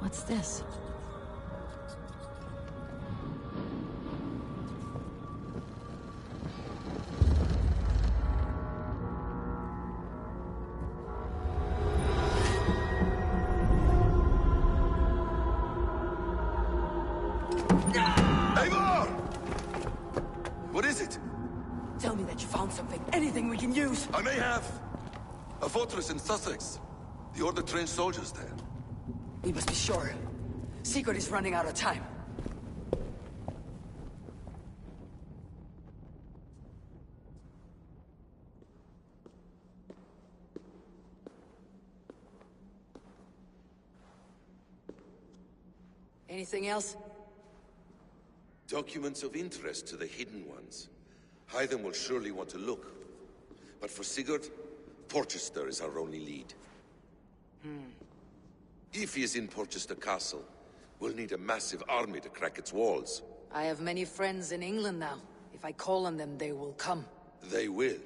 What's this? Eivor! What is it? Tell me that you found something. Anything we can use. I may have. A fortress in Sussex. The Order trained soldiers there. We must be sure. Sigurd is running out of time. Anything else? Documents of interest to the Hidden Ones. Hythen will surely want to look. But for Sigurd, Porchester is our only lead. If he is in Porchester Castle, we'll need a massive army to crack its walls. I have many friends in England now. If I call on them, they will come. They will.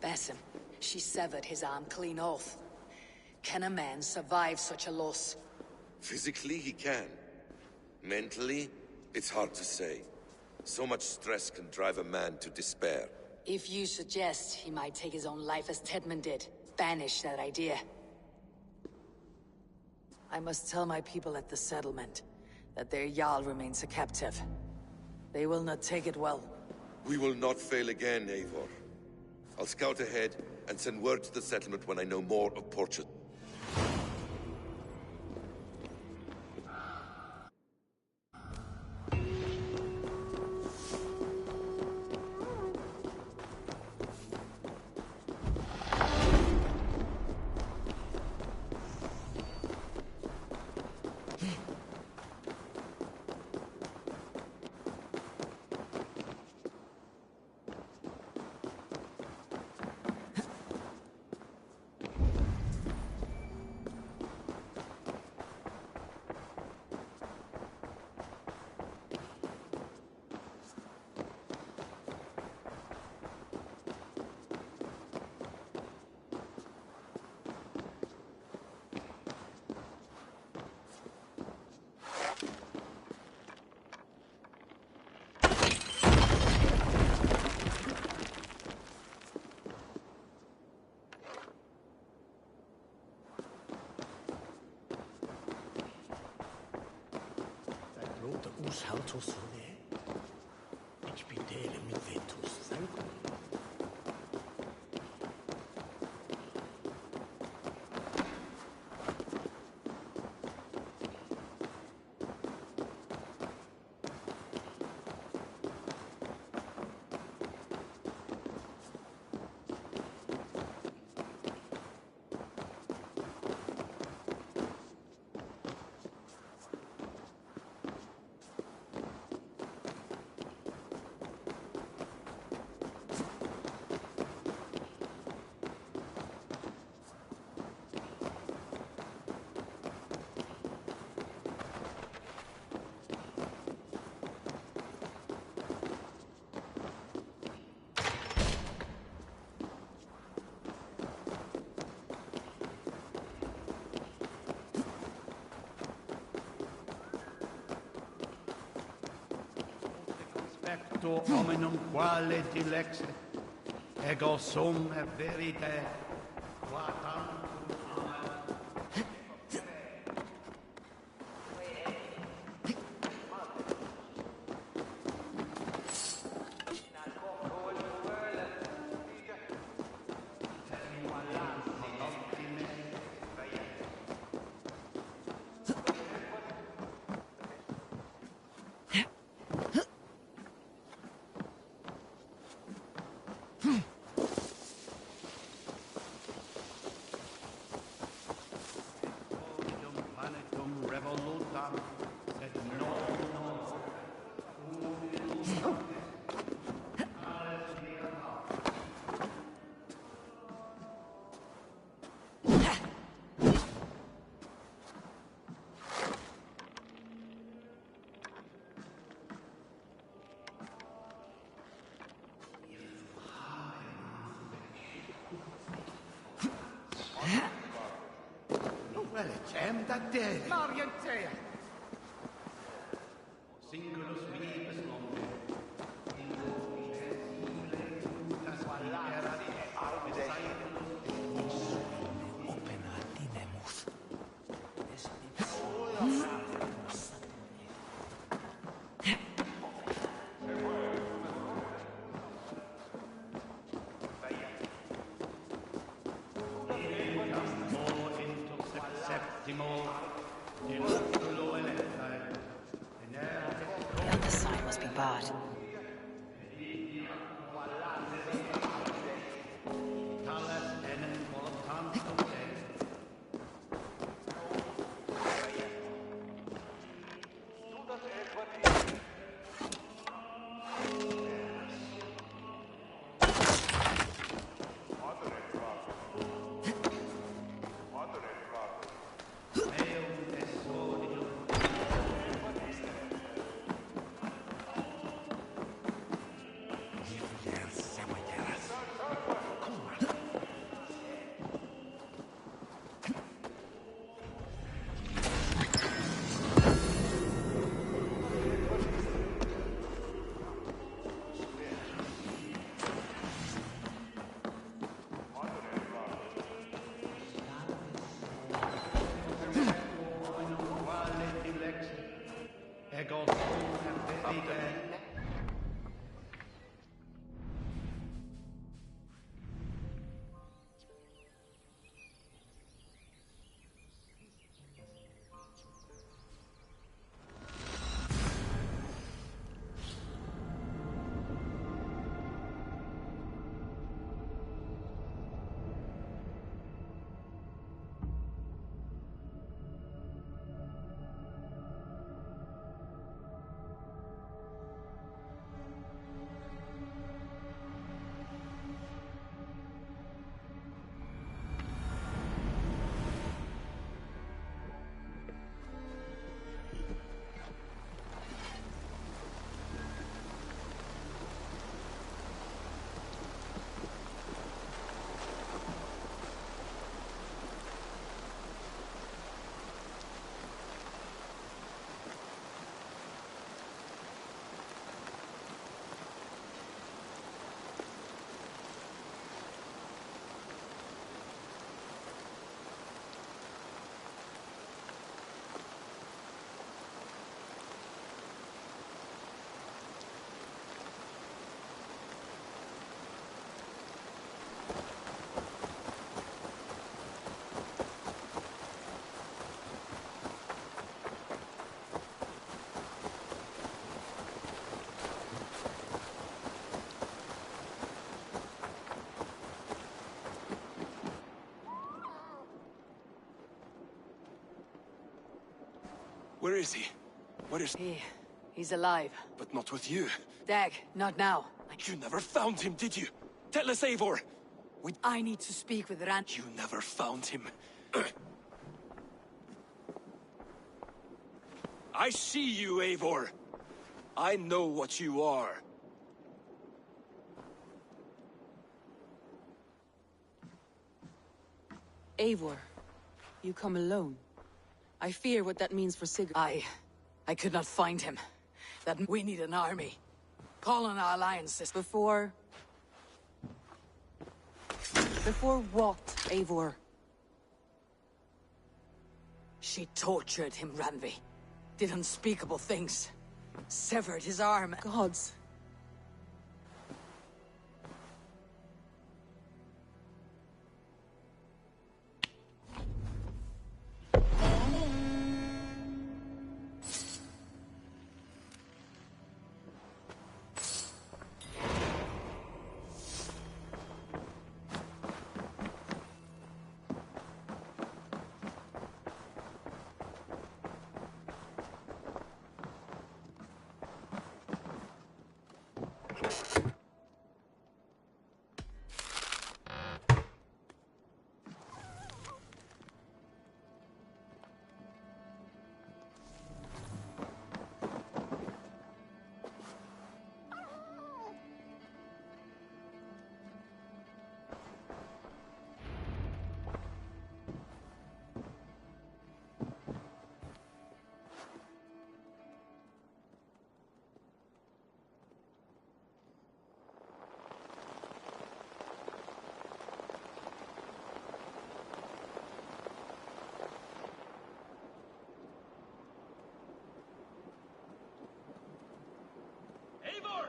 Bassam, she severed his arm clean off. Can a man survive such a loss? Physically, he can. Mentally, it's hard to say. So much stress can drive a man to despair. If you suggest he might take his own life as Tedman did, banish that idea. I must tell my people at the settlement that their Jarl remains a captive. They will not take it well. We will not fail again, Eivor. I'll scout ahead and send word to the settlement when I know more of Porchester. Ego hominum quale dilexe, ego sum e verite, quatam. Well, gem that day. Marientea! Singulus vivus longe. The other side must be barred. Ego sum e verite. Where is he? Where is... He's alive. But not with you. Dag, not now. You never found him, did you? Tell us, Eivor! I need to speak with Rand. You never found him. I see you, Eivor. I know what you are. Eivor, you come alone. I fear what that means for Sigurd. I could not find him. That we need an army. Call on our alliances. Before what, Eivor? She tortured him, Randvi. Did unspeakable things. Severed his arm. Gods. Eivor!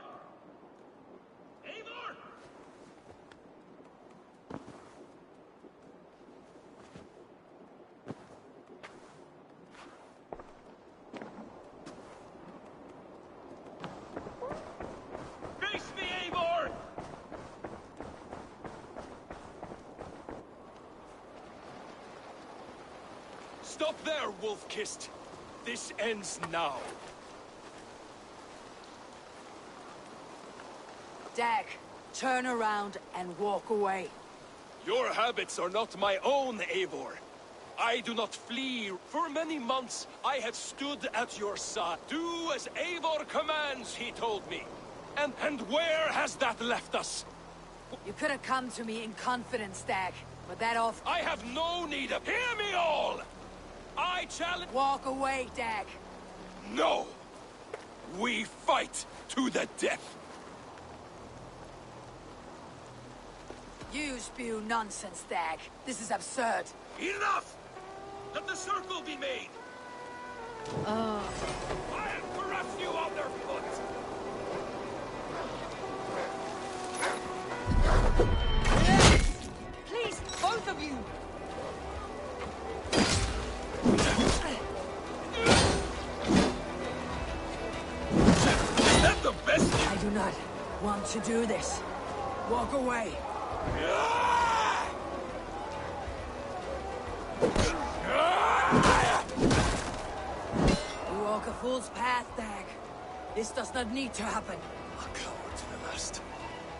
Eivor! Face me, Eivor! Stop there, wolf-kissed. This ends now. Dag, turn around and walk away. Your habits are not my own, Eivor. I do not flee. For many months, I have stood at your side. Do as Eivor commands, he told me. And where has that left us? You could have come to me in confidence, Dag, but that off... I have no need of... Hear me all! I challenge... Walk away, Dag. No! We fight to the death! You spew nonsense, Dag. This is absurd. Enough! Let the circle be made! I'll crush you underfoot! Please, both of you! Is that the best? I do not want to do this. Walk away. You walk a fool's path, Dag. This does not need to happen. A coward to the last.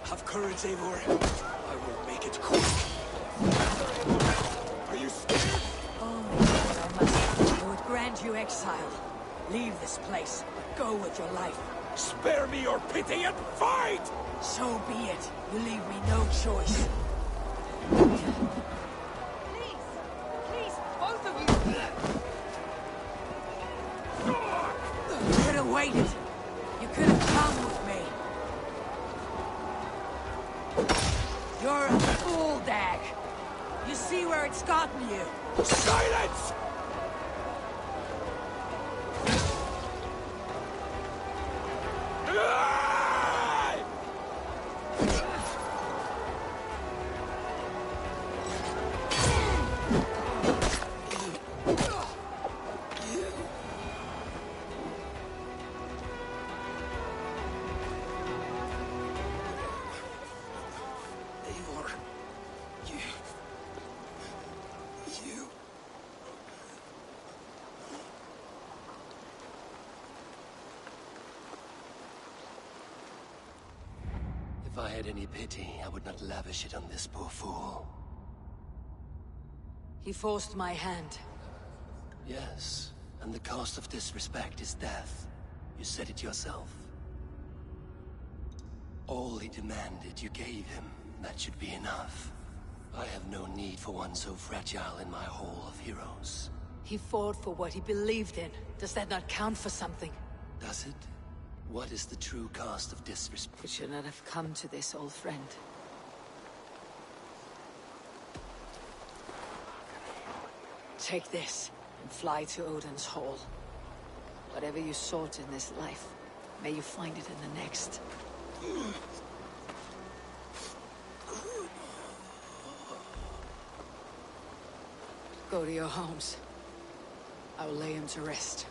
Have courage, Eivor. I will make it quick. Are you scared? Oh, I must. I would grant you exile. Leave this place. Go with your life. Spare me your pity and fight! So be it. You leave me no choice. Please, both of you. You could have waited. You could have come with me. You're a fool, Dag. You see where it's gotten you. Silence! If I had any pity, I would not lavish it on this poor fool. He forced my hand. Yes, and the cost of disrespect is death. You said it yourself. All he demanded, you gave him. That should be enough. I have no need for one so fragile in my hall of heroes. He fought for what he believed in. Does that not count for something? Does it? What is the true cost of disrespect? It should not have come to this, old friend. Take this, and fly to Odin's Hall. Whatever you sought in this life, may you find it in the next. Go to your homes. I will lay him to rest.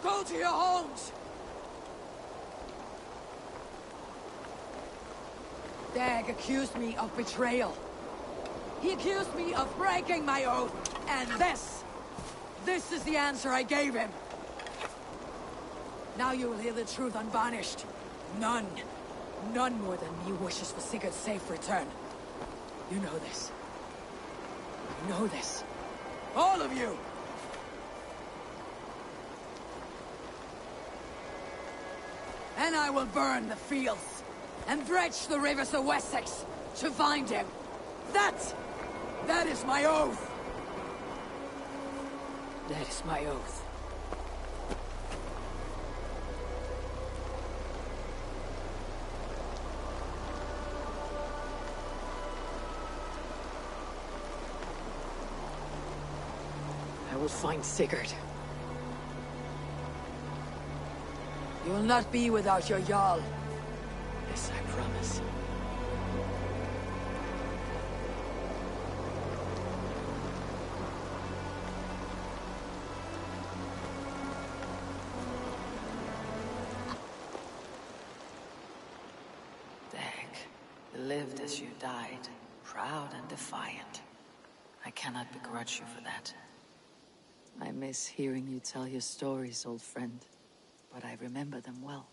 Go to your homes! Dag accused me of betrayal. He accused me of breaking my oath, and this is the answer I gave him. Now you will hear the truth unvarnished. None more than me wishes for Sigurd's safe return. You know this. You know this. All of you! And I will burn the fields, and dredge the rivers of Wessex, to find him. That is my oath! That is my oath. I will find Sigurd. You will not be without your Jarl. This I promise. Dag, you lived as you died, proud and defiant. I cannot begrudge you for that. I miss hearing you tell your stories, old friend, but I remember them well.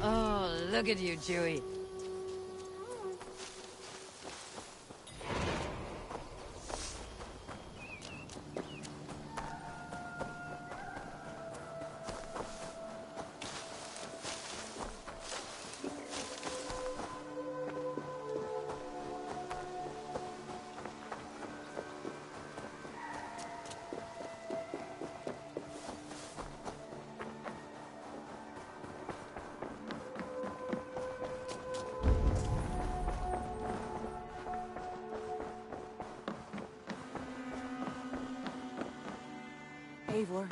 Oh, look at you, Dewey. Eivor.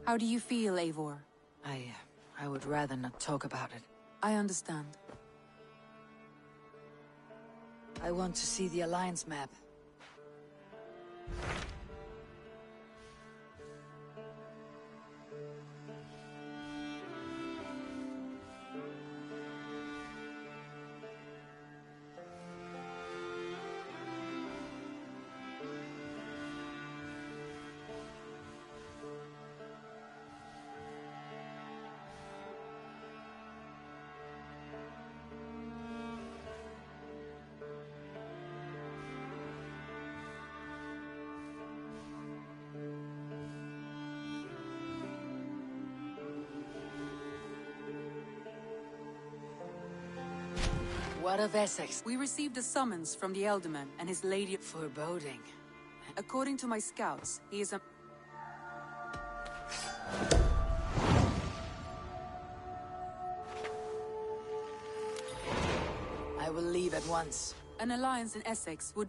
How do you feel, Eivor? I would rather not talk about it. I understand. I want to see the Alliance map. What of Essex? We received a summons from the Elderman and his lady. Foreboding. According to my scouts, he is a... I will leave at once. An alliance in Essex would...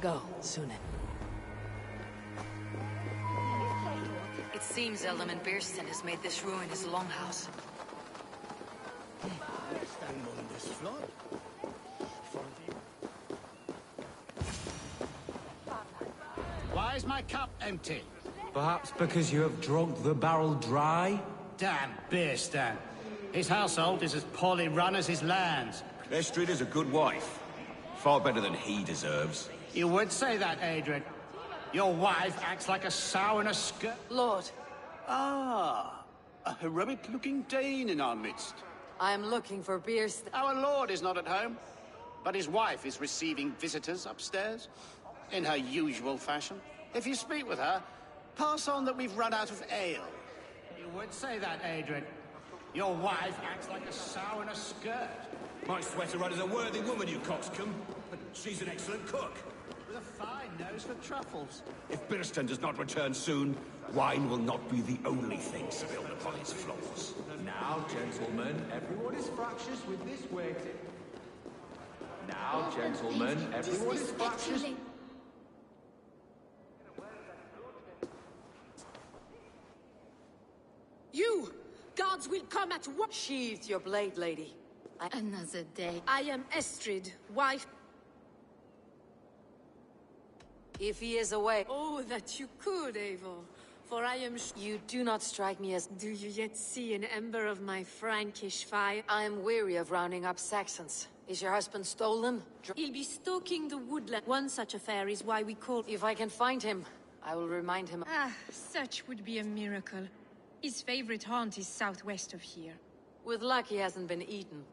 Go, Sunan. It seems Alderman Beerston has made this ruin his longhouse. Why is my cup empty? Perhaps because you have drunk the barrel dry? Damn Beerston. His household is as poorly run as his lands. Estrid is a good wife. Far better than he deserves. You would say that, Adrian. Your wife acts like a sow in a skirt. Lord. Ah, a heroic-looking Dane in our midst. I am looking for Beerston. Our lord is not at home, but his wife is receiving visitors upstairs, in her usual fashion. If you speak with her, pass on that we've run out of ale. You would say that, Adrian. Your wife acts like a sow in a skirt. My sweater run is a worthy woman, you coxcomb. But she's an excellent cook. With a fine nose for truffles. If Beerston does not return soon, wine will not be the only thing spilled upon his floors. Now, gentlemen, everyone is fractious with this waiting. Now, gentlemen, everyone is fractious. You! Guards will come at once! Sheathe your blade, lady. Another day. I am Estrid, wife... If he is away... Oh, that you could, Eivor. For I am... You do not strike me as... Do you yet see an ember of my Frankish fire? I am weary of rounding up Saxons. Is your husband stolen? He'll be stalking the woodland. One such affair is why we call... If I can find him, I will remind him... Ah, such would be a miracle. His favorite haunt is southwest of here. With luck, he hasn't been eaten.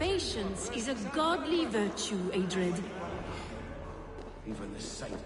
Patience is a godly virtue, Adred. Even the Satan.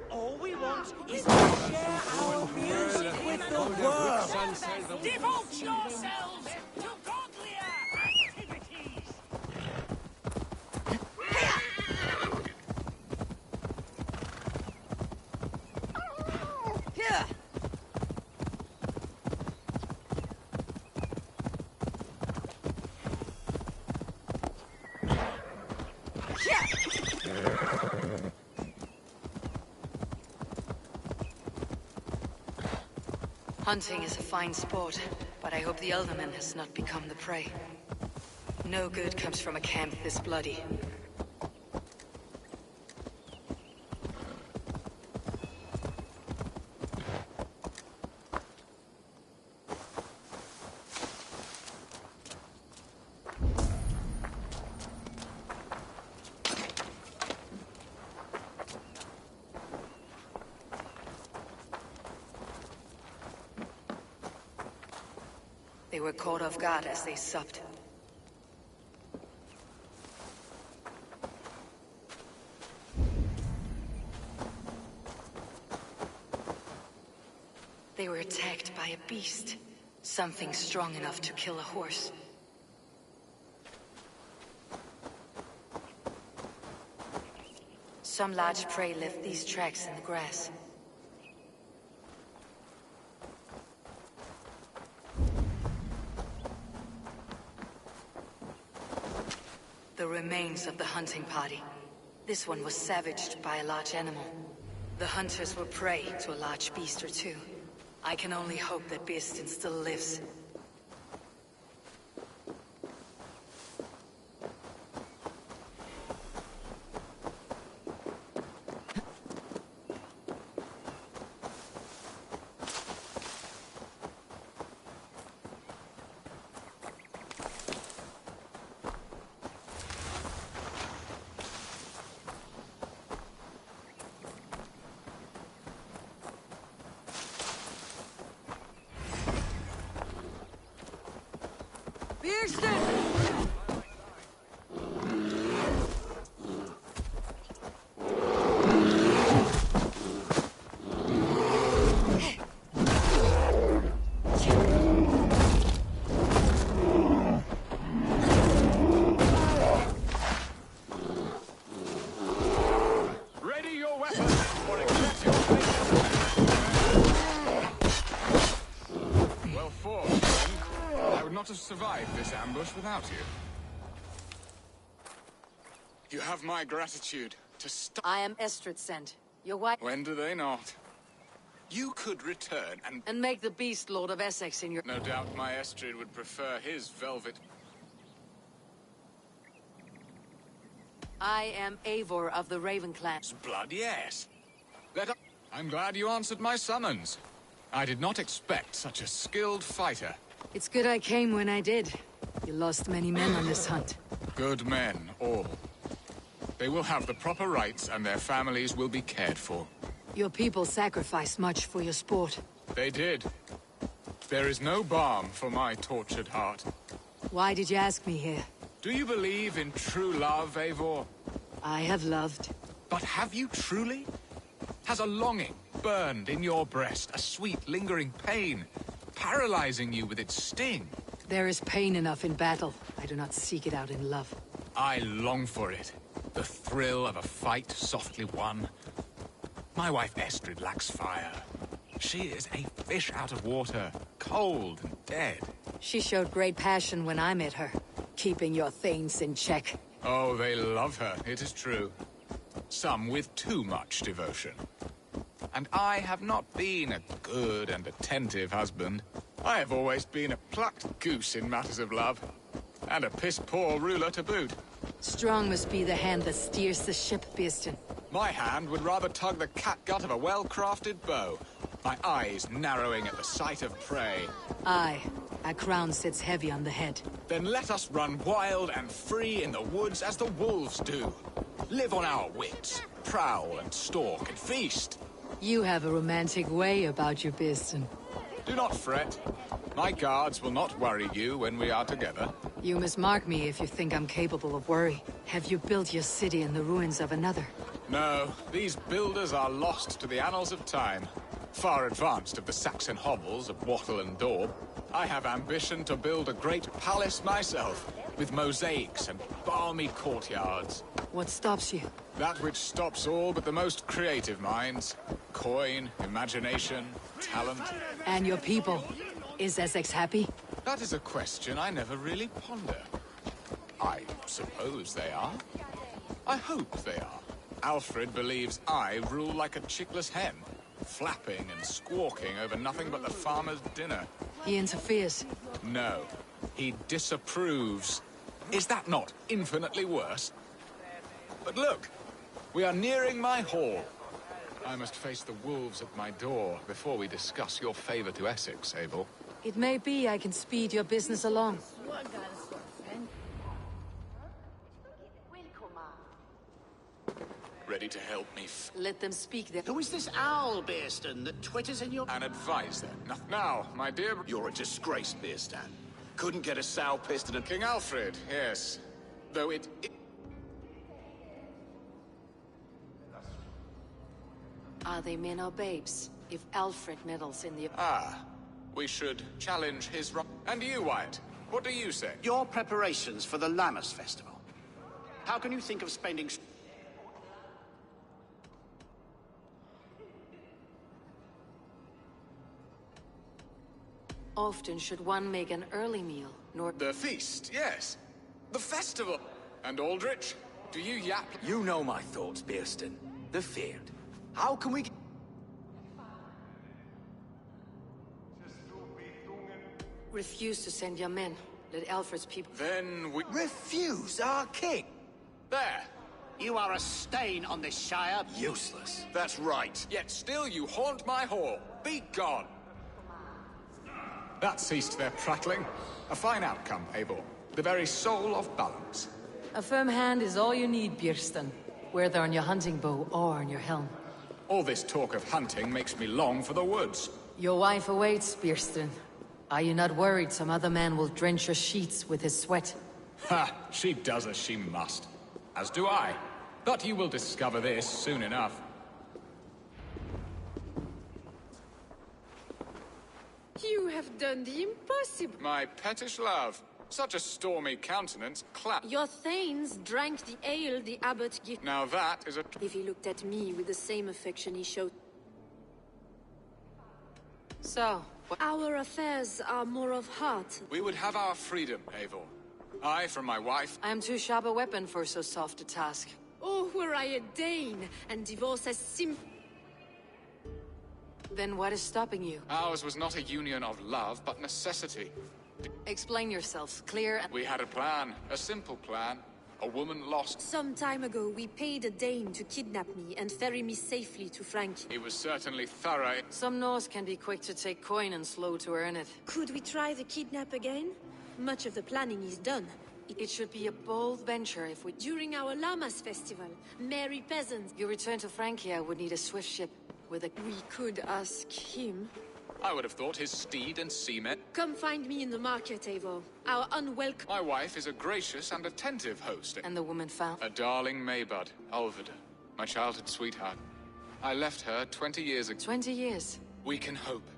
All we want is to share our music with the world. Devote yourselves to godlier activities. Here! Hunting is a fine sport, but I hope the Elderman has not become the prey. No good comes from a camp this bloody. They were caught off guard as they supped. They were attacked by a beast. Something strong enough to kill a horse. Some large prey left these tracks in the grass. The remains of the hunting party. This one was savaged by a large animal. The hunters were prey to a large beast or two. I can only hope that Beerston still lives. Birsten! Survive this ambush without you. You have my gratitude to stop. I am Estrid sent. Your wife. When do they not? You could return and make the beast Lord of Essex in your. No doubt my Estrid would prefer his velvet. I am Eivor of the Raven Clan. Blood, yes. I'm glad you answered my summons. I did not expect such a skilled fighter. It's good I came when I did. You lost many men on this hunt. Good men, all. They will have the proper rights and their families will be cared for. Your people sacrificed much for your sport. They did. There is no balm for my tortured heart. Why did you ask me here? Do you believe in true love, Eivor? I have loved. But have you truly? Has a longing burned in your breast, a sweet, lingering pain, paralyzing you with its sting? There is pain enough in battle. I do not seek it out in love. I long for it. The thrill of a fight softly won. My wife Estrid lacks fire. She is a fish out of water, cold and dead. She showed great passion when I met her, keeping your thanes in check. Oh, they love her, it is true. Some with too much devotion. And I have not been a good and attentive husband. I have always been a plucked goose in matters of love. And a piss-poor ruler to boot. Strong must be the hand that steers the ship, Birsten. My hand would rather tug the catgut of a well-crafted bow. My eyes narrowing at the sight of prey. Aye, a crown sits heavy on the head. Then let us run wild and free in the woods as the wolves do. Live on our wits, prowl and stalk and feast. You have a romantic way about you, Birsten. Do not fret. My guards will not worry you when we are together. You must mark me if you think I'm capable of worry. Have you built your city in the ruins of another? No, these builders are lost to the annals of time. Far advanced of the Saxon hovels of Wattle and Daub. I have ambition to build a great palace myself, with mosaics and balmy courtyards. What stops you? That which stops all but the most creative minds. Coin, imagination, talent. And your people? Is Essex happy? That is a question I never really ponder. I suppose they are. I hope they are. Alfred believes I rule like a chickless hen, flapping and squawking over nothing but the farmer's dinner. He interferes? No, he disapproves. Is that not infinitely worse? But look, we are nearing my hall. I must face the wolves at my door before we discuss your favor to Essex, Abel. It may be I can speed your business along. Ready to help me let them speak then. Who is this owl, Birsten, that twitters in your... An advisor. Now, my dear... You're a disgrace, Birsten. Couldn't get a sow pissed in a... King Alfred, yes. Though it... Are they men or babes? If Alfred meddles in the... Ah, we should challenge his... And you, Wyatt, what do you say? Your preparations for the Lammas Festival. How can you think of spending... Often should one make an early meal, nor... The feast, yes. The festival. And Aldrich, do you yap... You know my thoughts, Birsten. The feared. How can we... Refuse to send your men. Let Alfred's people... Then we... Refuse our king? There. You are a stain on this shire. Useless. That's right. Yet still you haunt my hall. Be gone. That ceased their prattling. A fine outcome, Abel. The very soul of balance. A firm hand is all you need, Birsten. Whether on your hunting bow or on your helm. All this talk of hunting makes me long for the woods. Your wife awaits, Birsten. Are you not worried some other man will drench your sheets with his sweat? Ha! She does as she must. As do I. But you will discover this soon enough. You have done the impossible. My pettish love. Such a stormy countenance Your thanes drank the ale the abbot gave. Now that is a... If he looked at me with the same affection he showed... So, our affairs are more of heart. We would have our freedom, Eivor. I from my wife. I am too sharp a weapon for so soft a task. Oh, were I a Dane, and divorce as Then what is stopping you? Ours was not a union of love, but necessity. Explain yourselves, clear and... We had a plan, a simple plan. A woman lost. Some time ago, we paid a Dane to kidnap me and ferry me safely to Frankie. He was certainly thorough. Some Norse can be quick to take coin and slow to earn it. Could we try the kidnap again? Much of the planning is done. It should be a bold venture if we... During our Llamas festival, merry peasants... You return to Francia would need a swift ship with a... We could ask him. I would have thought his steed and seamen... Come find me in the market, Eivor. Our unwelcome... My wife is a gracious and attentive host. And the woman found? A darling Maybud, Ulvida. My childhood sweetheart. I left her 20 years ago. 20 years? We can hope.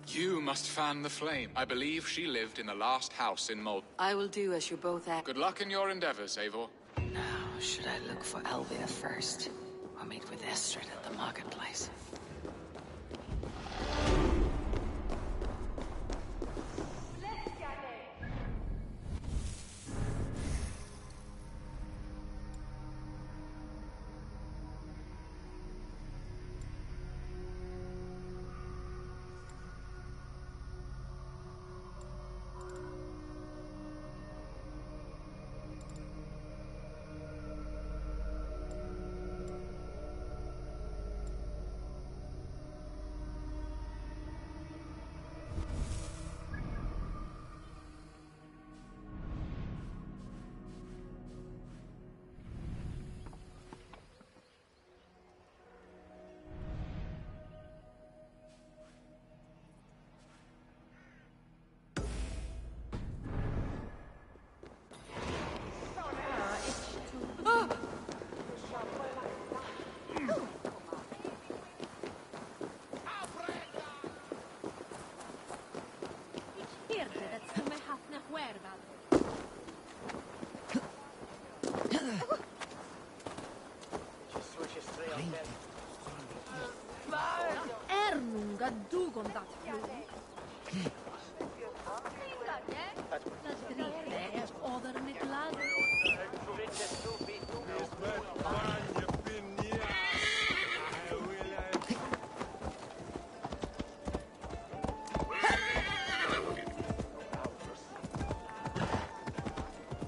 You must fan the flame. I believe she lived in the last house in Mold. I will do as you both ask. Good luck in your endeavors, Eivor. Now, should I look for Alvida first? Or meet with Estrid at the marketplace?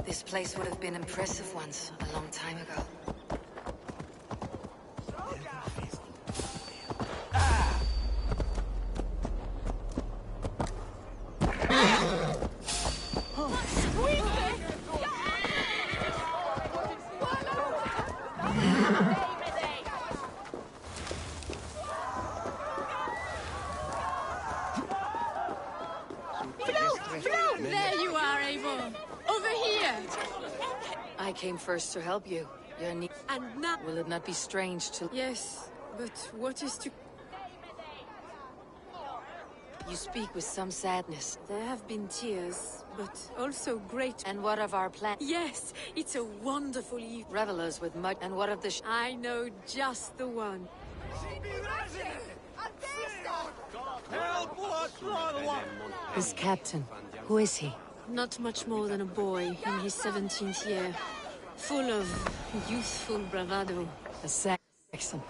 This place would have been impressive once, a long time ago. I came first to help you. Your need. And now... Will it not be strange to... Yes, but what is to... You speak with some sadness. There have been tears, but also great... And what of our plan? Yes, it's a wonderful evening. Revelers with mud. And what of the... I know just the one. This captain, who is he? Not much more than a boy in his 17th year. Full of youthful bravado. A Saxon.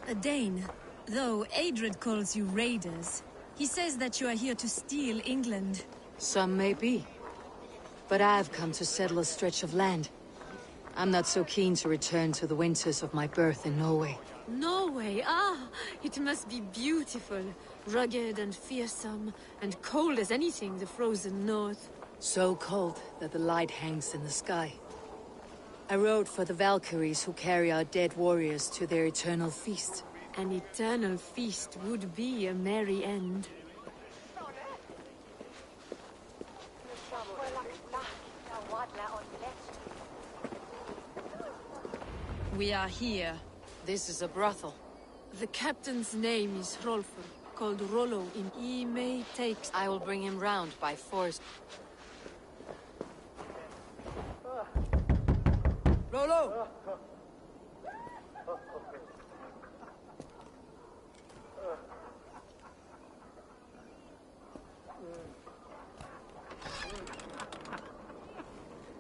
A Dane. Though Adred calls you raiders, he says that you are here to steal England. Some may be. But I've come to settle a stretch of land. I'm not so keen to return to the winters of my birth in Norway. Norway? Ah, it must be beautiful. Rugged and fearsome, and cold as anything the frozen north. So cold that the light hangs in the sky. I rode for the Valkyries who carry our dead warriors to their eternal feast. An eternal feast would be a merry end. We are here. This is a brothel. The captain's name is Rolfer, called Rollo in he may take... I will bring him round by force. Rollo!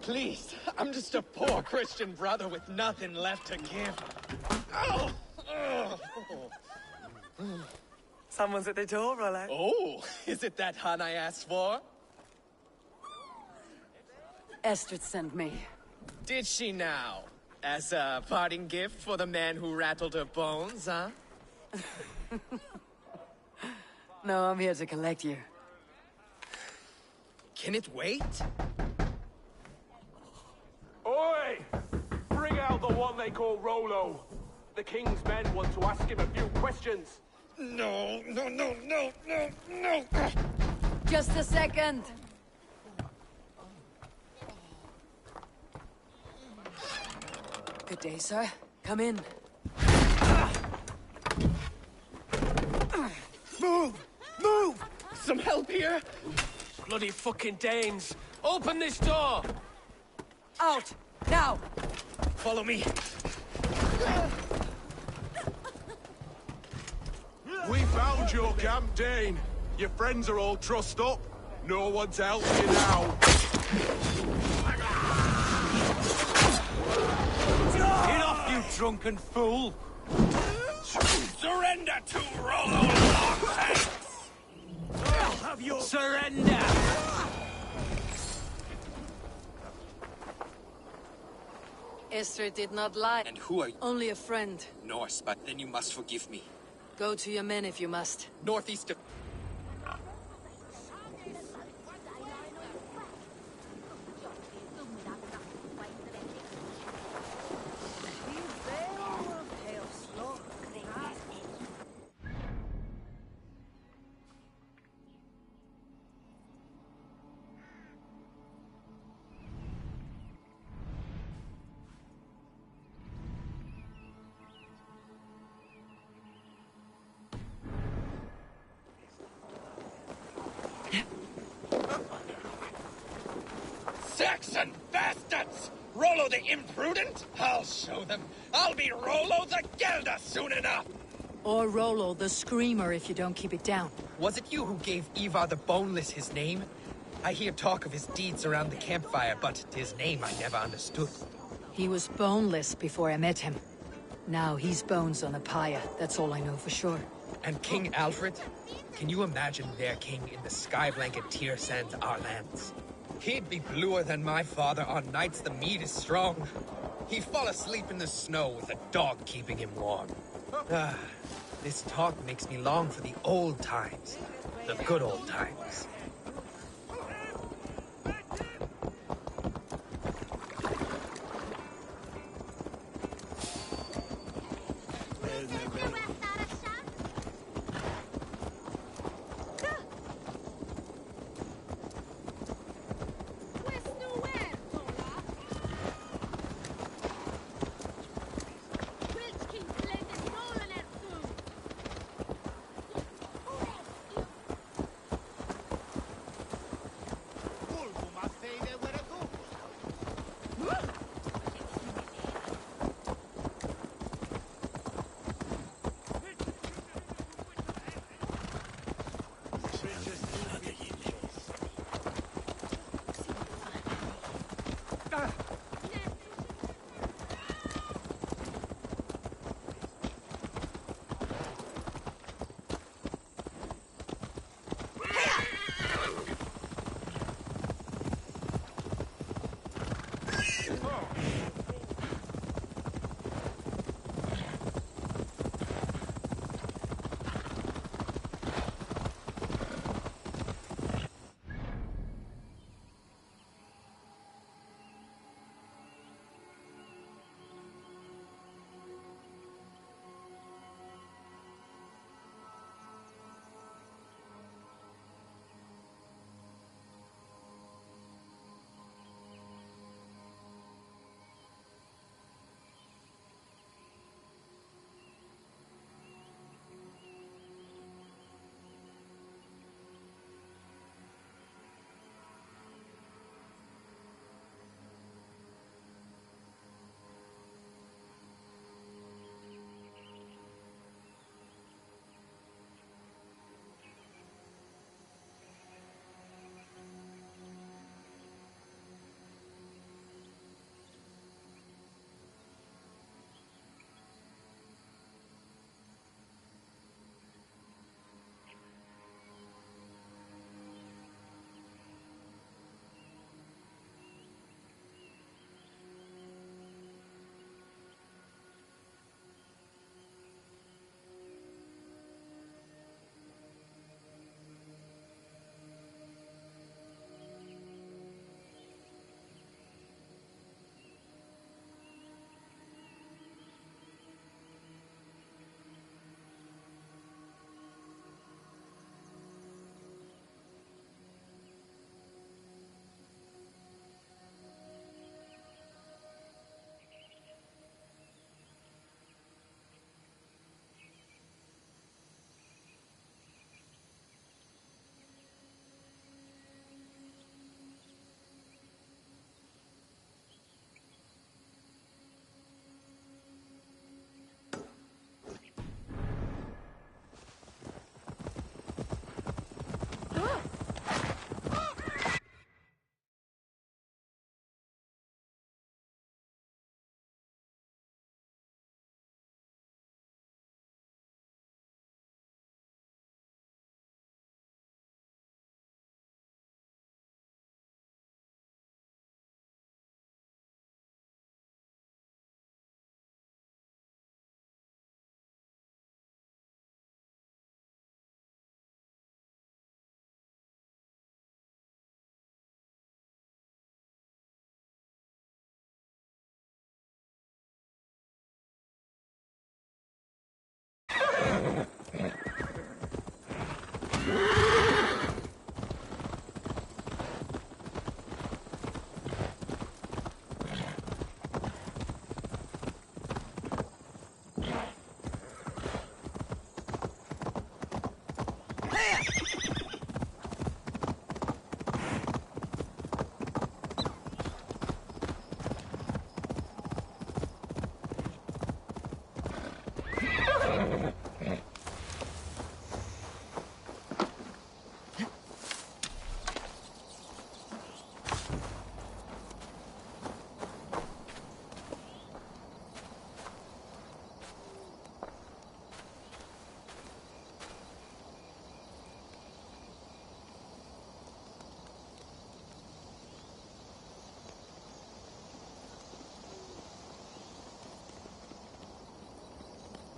Please, I'm just a poor Christian brother with nothing left to give. Oh! Someone's at the door, Rollo. Oh, is it that hun I asked for? Estrid sent me. Did she now? As a parting gift for the man who rattled her bones, huh? No, I'm here to collect you. Can it wait? Oi! Bring out the one they call Rollo. The king's men want to ask him a few questions. No. Just a second. Good day, sir. Come in. Move! Some help here? Bloody fucking Danes! Open this door! Out! Now! Follow me. We found your camp, Dane. Your friends are all trussed up. No one's helping you now. Get off, you drunken fool! Surrender to Rollo Longshanks! I'll have your... Surrender! Estrid did not lie. And who are you? Only a friend. Norse, but then you must forgive me. Go to your men if you must. Northeast of... Saxon bastards! Rollo the imprudent? I'll show them. I'll be Rollo the Gelder soon enough! Or Rollo the Screamer if you don't keep it down. Was it you who gave Ivar the Boneless his name? I hear talk of his deeds around the campfire, but his name I never understood. He was boneless before I met him. Now he's bones on a pyre. That's all I know for sure. And King Alfred? Can you imagine their king in the sky blanket tear sands our lands? He'd be bluer than my father on nights the meat is strong. He'd fall asleep in the snow with a dog keeping him warm. This talk makes me long for the old times. The good old times.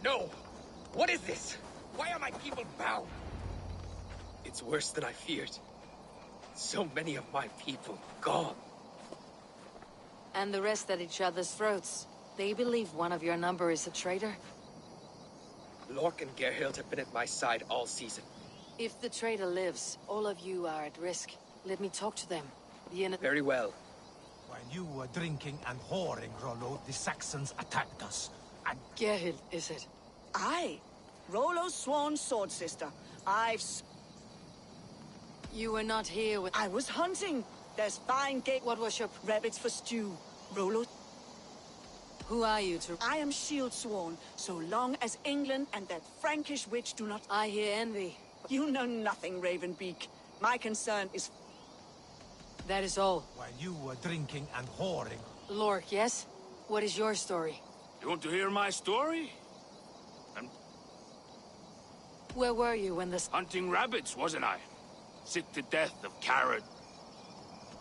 No! What is this? Why are my people bound? It's worse than I feared. So many of my people gone. And the rest at each other's throats. They believe one of your number is a traitor? Lork and Gerhild have been at my side all season. If the traitor lives, all of you are at risk. Let me talk to them. Very well. While you were drinking and whoring, Rollo, the Saxons attacked us. And Gerhild, is it? Aye. Rollo's sworn sword sister. You were not here with... I was hunting. There's fine game. What was your... Rabbits for stew. Rollo... Who are you to... I am shield sworn, so long as England and that Frankish witch do not... I hear envy. You know nothing, Ravenbeak. My concern is... That is all. While you were drinking and whoring... Lork, yes? What is your story? You want to hear my story? Where were you when this... Hunting rabbits, wasn't I? Sick to death of carrot.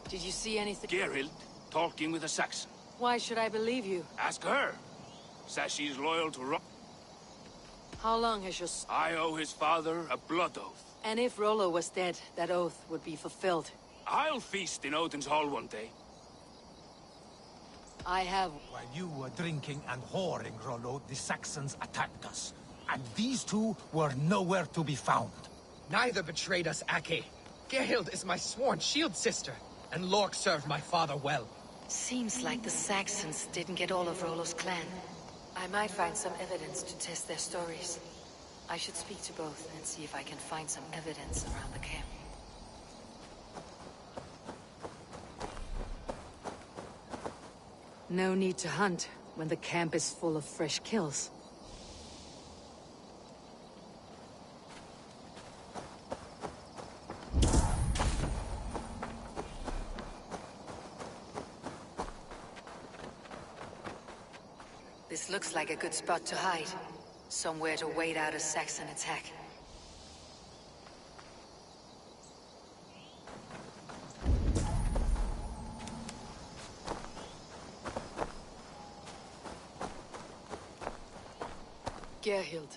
Did you see anything? Gerhild, talking with a Saxon. Why should I believe you? Ask her. Says she's loyal to How long has your... I owe his father a blood oath. And if Rollo was dead, that oath would be fulfilled. I'll feast in Odin's hall one day. I have... While you were drinking and whoring, Rollo, the Saxons attacked us. And these two were nowhere to be found. Neither betrayed us, Ake. Gerhild is my sworn shield sister, and Lork served my father well. Seems like the Saxons didn't get all of Rollo's clan. I might find some evidence to test their stories. I should speak to both and see if I can find some evidence around the camp. No need to hunt when the camp is full of fresh kills. This looks like a good spot to hide. Somewhere to wait out a Saxon attack. Gerhild.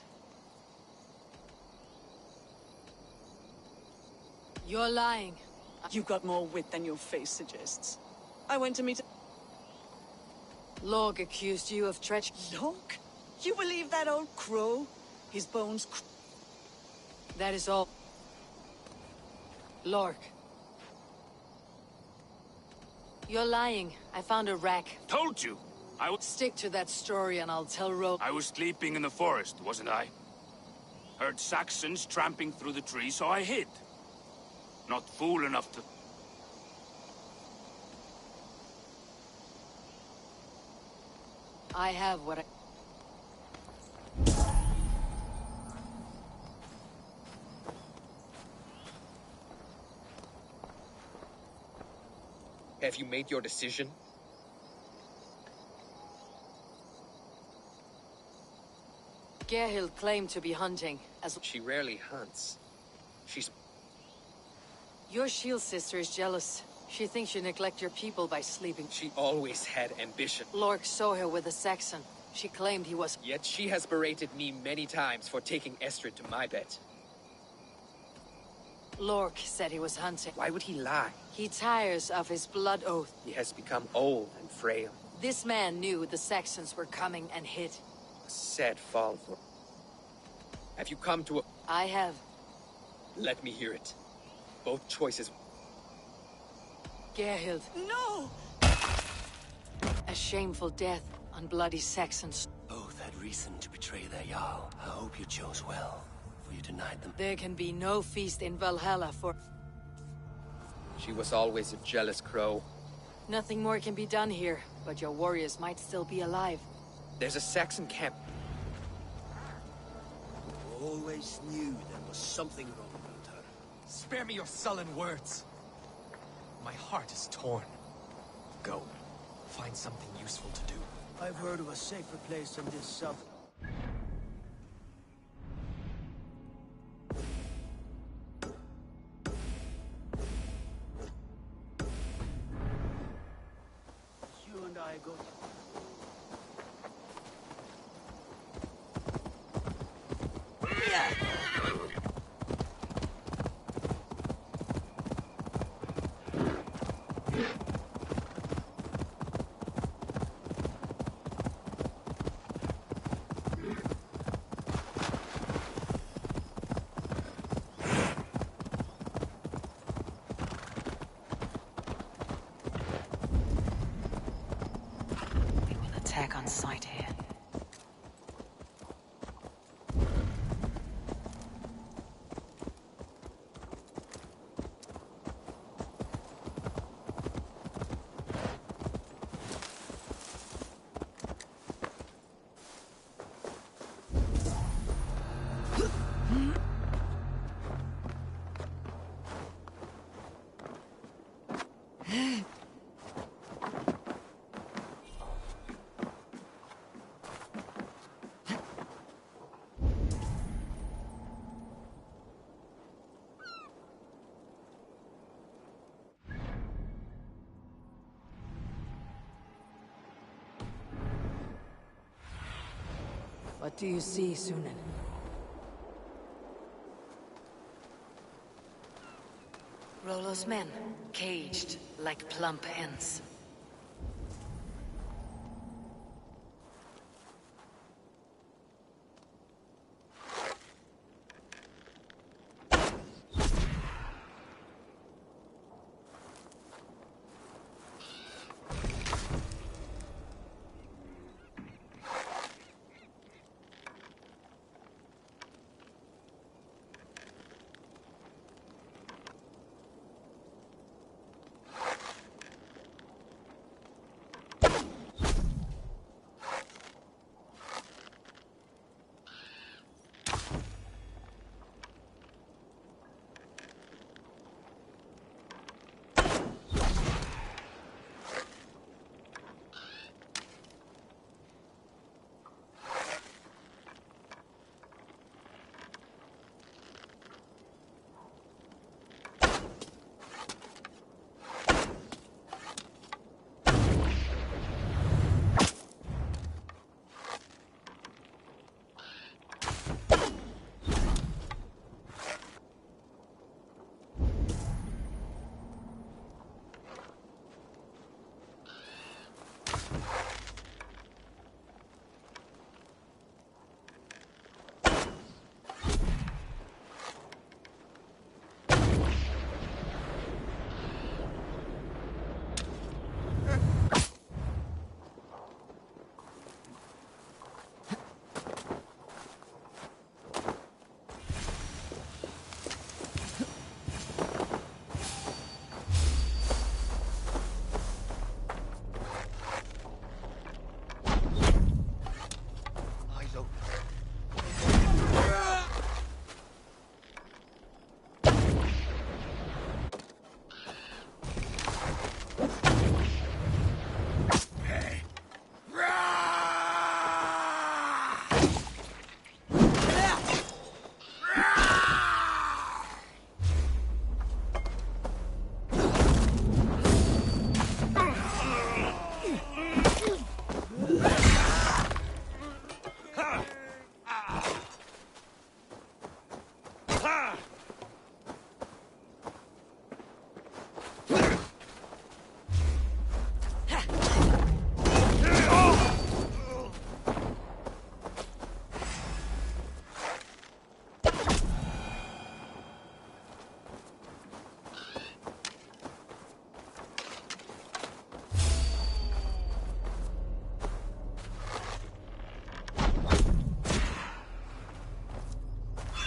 You're lying. You got more wit than your face suggests. I went to meet... Lork accused you of treachery. Lork? You believe that old crow? His bones... That is all. Lork. You're lying. I found a rack. Told you! I would... Stick to that story and I'll tell I was sleeping in the forest, wasn't I? Heard Saxons tramping through the trees, so I hid. Not fool enough to... I have what I... Have you made your decision? Gerhild claimed to be hunting, as... She rarely hunts. She's... Your shield sister is jealous. She thinks you neglect your people by sleeping. She always had ambition. Lork saw her with a Saxon. She claimed he was... Yet she has berated me many times for taking Estrid to my bed. Lork said he was hunting. Why would he lie? He tires of his blood oath. He has become old and frail. This man knew the Saxons were coming and hid. A sad fall for... Have you come to a... I have. Let me hear it. Both choices. Gerhild. No! A shameful death on bloody Saxons. Both had reason to betray their Jarl. I hope you chose well, for you denied them. There can be no feast in Valhalla for... She was always a jealous crow. Nothing more can be done here, but your warriors might still be alive. There's a Saxon camp. Always knew there was something wrong with her. Spare me your sullen words. My heart is torn. Go. Find something useful to do. I've heard of a safer place in this south. You and I go. They will attack on sight here. What do you see, Sunan? Rollo's men, caged like plump ants.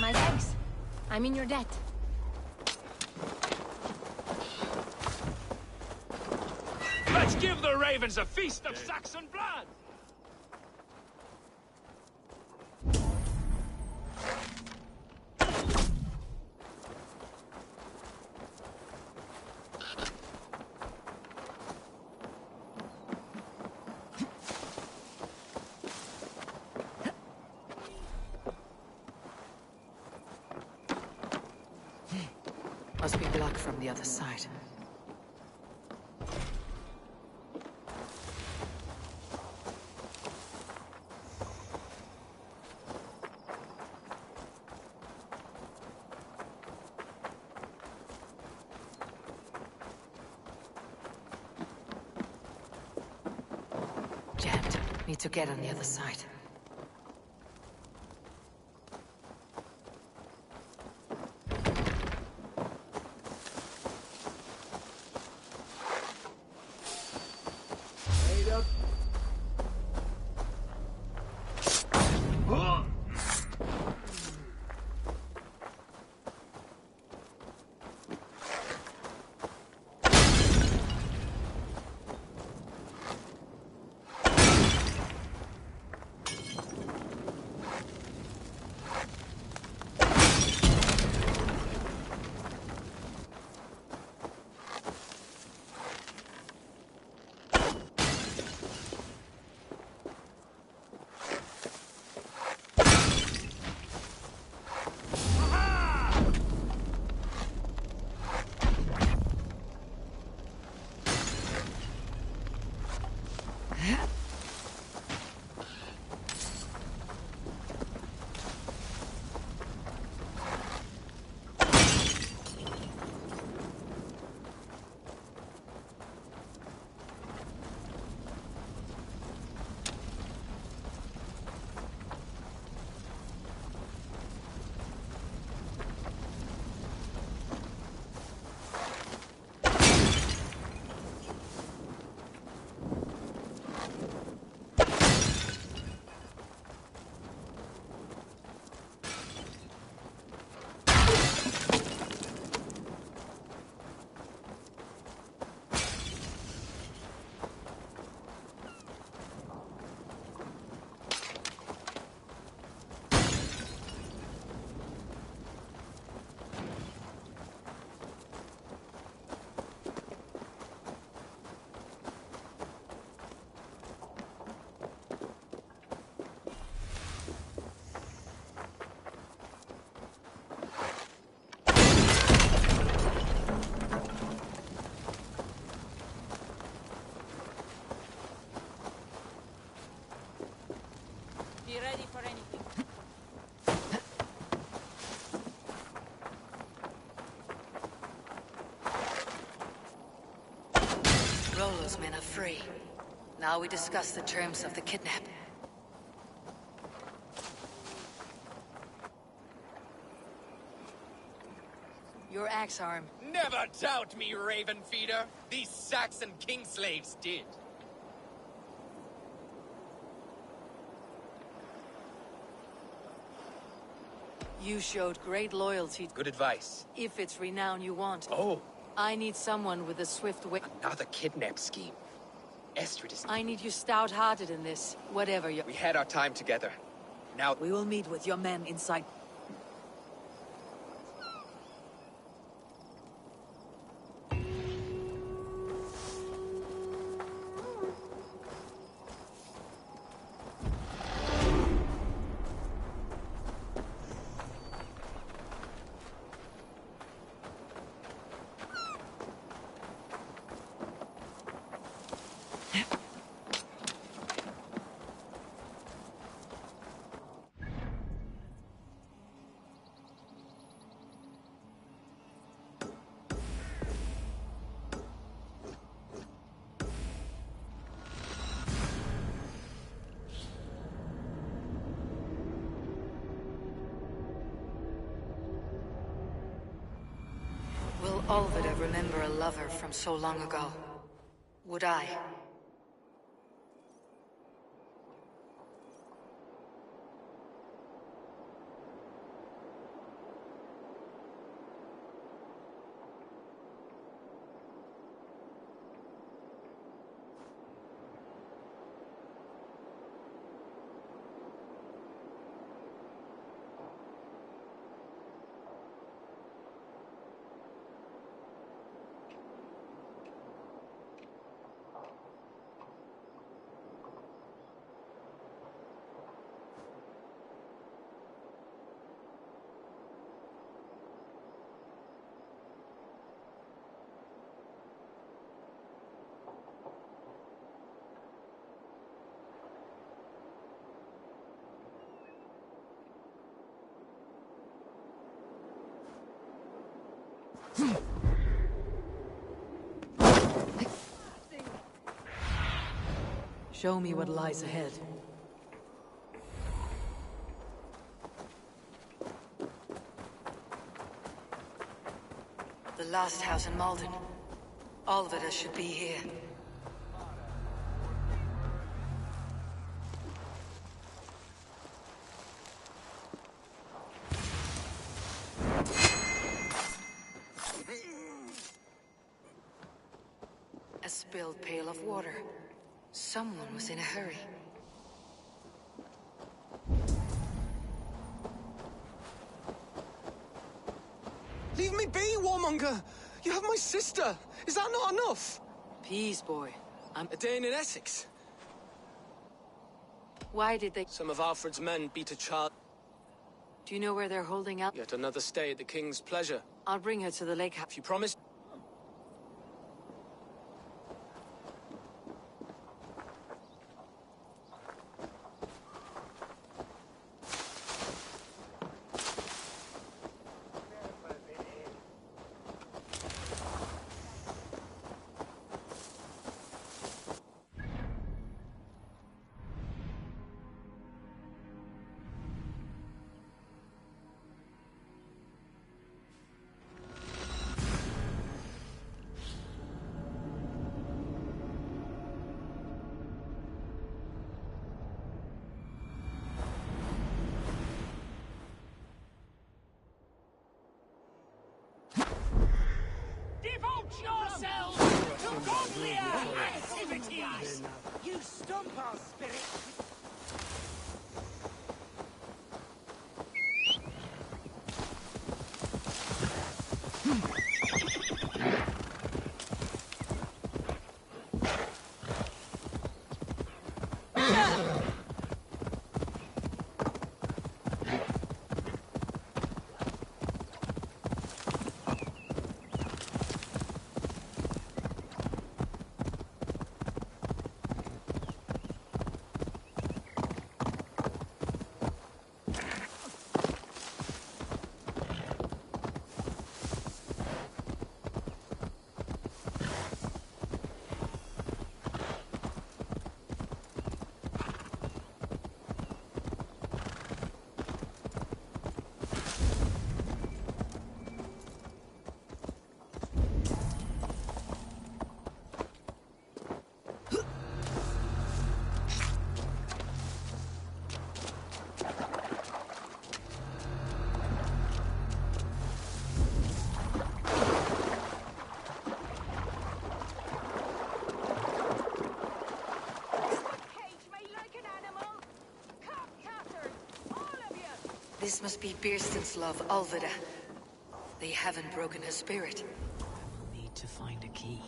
My thanks. I'm in your debt. Let's give the ravens a feast of Saxon blood! Must be blocked from the other side. Jammed. Need to get on the other side. Be ready for anything. Rollo's men are free. Now we discuss the terms of the kidnap. Your axe arm. Never doubt me, Raven Feeder. These Saxon king slaves did. You showed great loyalty. Good advice. If it's renown you want. Oh. I need someone with a swift way. Another kidnap scheme. Estrid is... I need you stout-hearted in this, whatever you... We had our time together. Now... We will meet with your men inside. Will Olvida remember a lover from so long ago? Would I? Show me what lies ahead. The last house in Malden. All of it should be here. A spilled pail of water. Someone was in a hurry. Leave me be, warmonger! You have my sister! Is that not enough? Peace, boy. I'm a Dane in Essex. Why did they... Some of Alfred's men beat a child. Do you know where they're holding out? Yet another stay at the king's pleasure. I'll bring her to the lake house. If you promise... Yourselves to godlier activities! You stump our spirit! This must be Beerston's love, Alvida. They haven't broken her spirit. Need to find a key.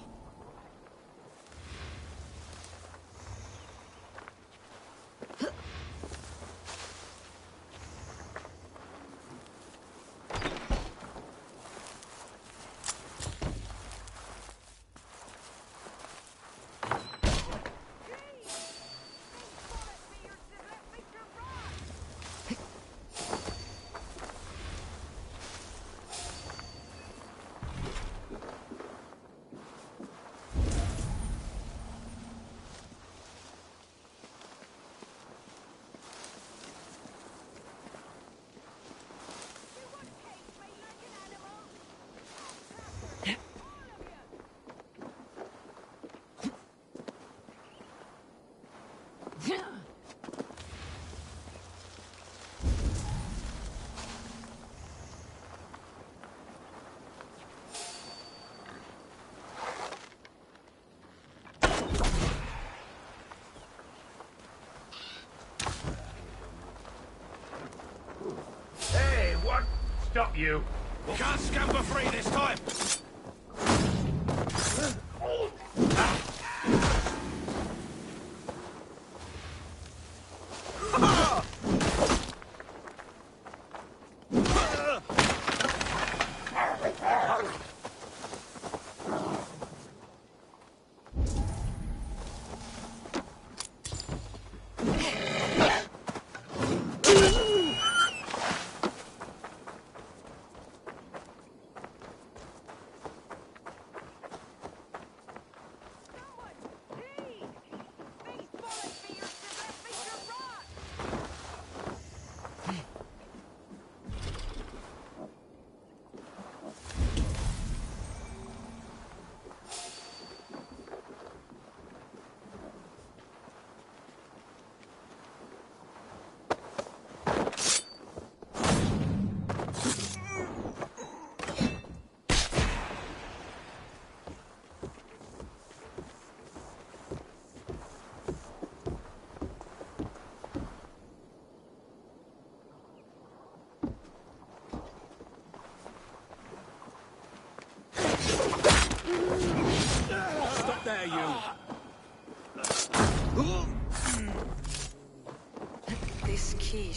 Hey, what? Stop you. Can't scamper free this time.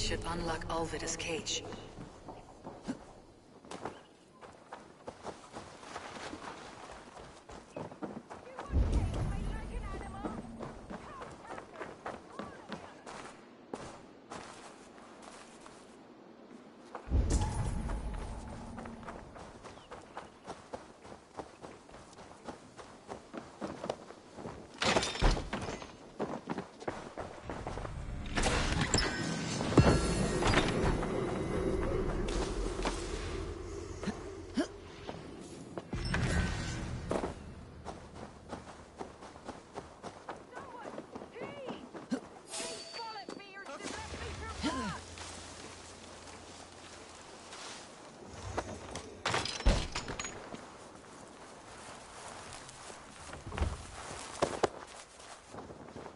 should unlock Alvida's cage.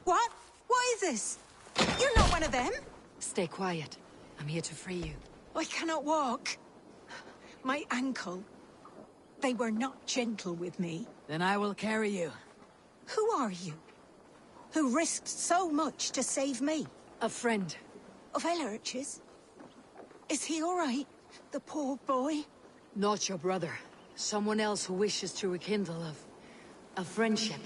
What? What is this? You're not one of them? Stay quiet. I'm here to free you. I cannot walk. My ankle. They were not gentle with me. Then I will carry you. Who are you? Who risked so much to save me? A friend. Of Elrich's? Is he all right? The poor boy? Not your brother. Someone else who wishes to rekindle a friendship.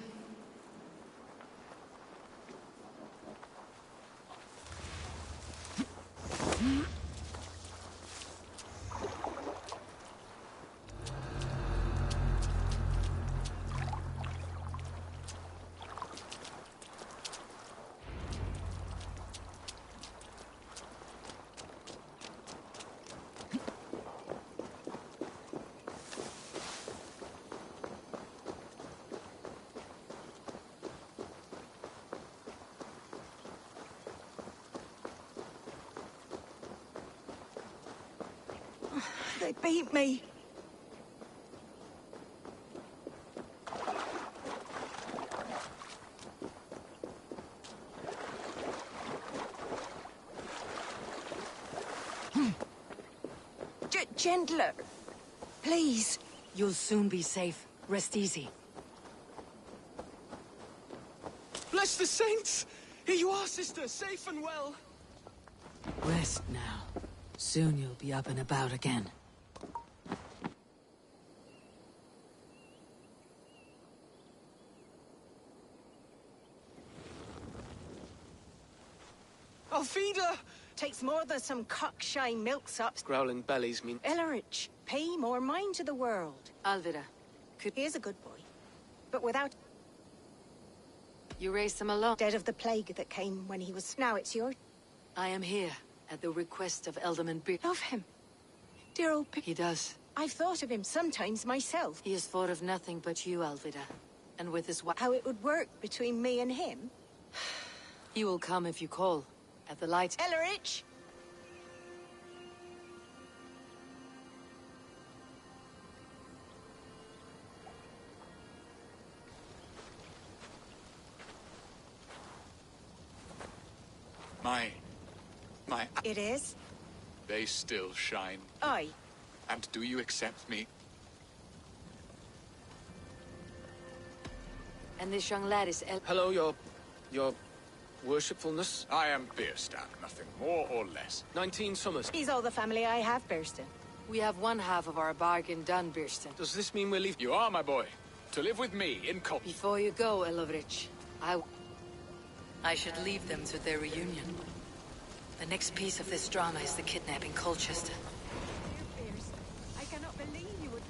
They beat me. Gentler. Please. You'll soon be safe. Rest easy. Bless the saints! Here you are, sister, safe and well. Rest now. Soon you'll be up and about again. Alfida! Takes more than some cockshy milksops. Growling bellies mean... Elrich, pay more mind to the world. Alvida, He is a good boy. But without... You raised him alone? Dead of the plague that came when he was... Now it's yours. I am here, at the request of Alderman Beer. Love him. Dear old He does. I've thought of him sometimes myself. He has thought of nothing but you, Alvida. And with his wife... How it would work between me and him. He will come if you call. At the light... Elrich! My... It is? They still shine. Aye. And do you accept me? And this young lad is Hello, your worshipfulness? I am Bierstadt, nothing more or less. 19 summers. He's all the family I have, Burston. We have one half of our bargain done, Birston. Does this mean we'll leave? You are, my boy. To live with me in Before you go, Elovrich, I should leave them to their reunion. The next piece of this drama is the kidnapping Colchester. I cannot believe you would...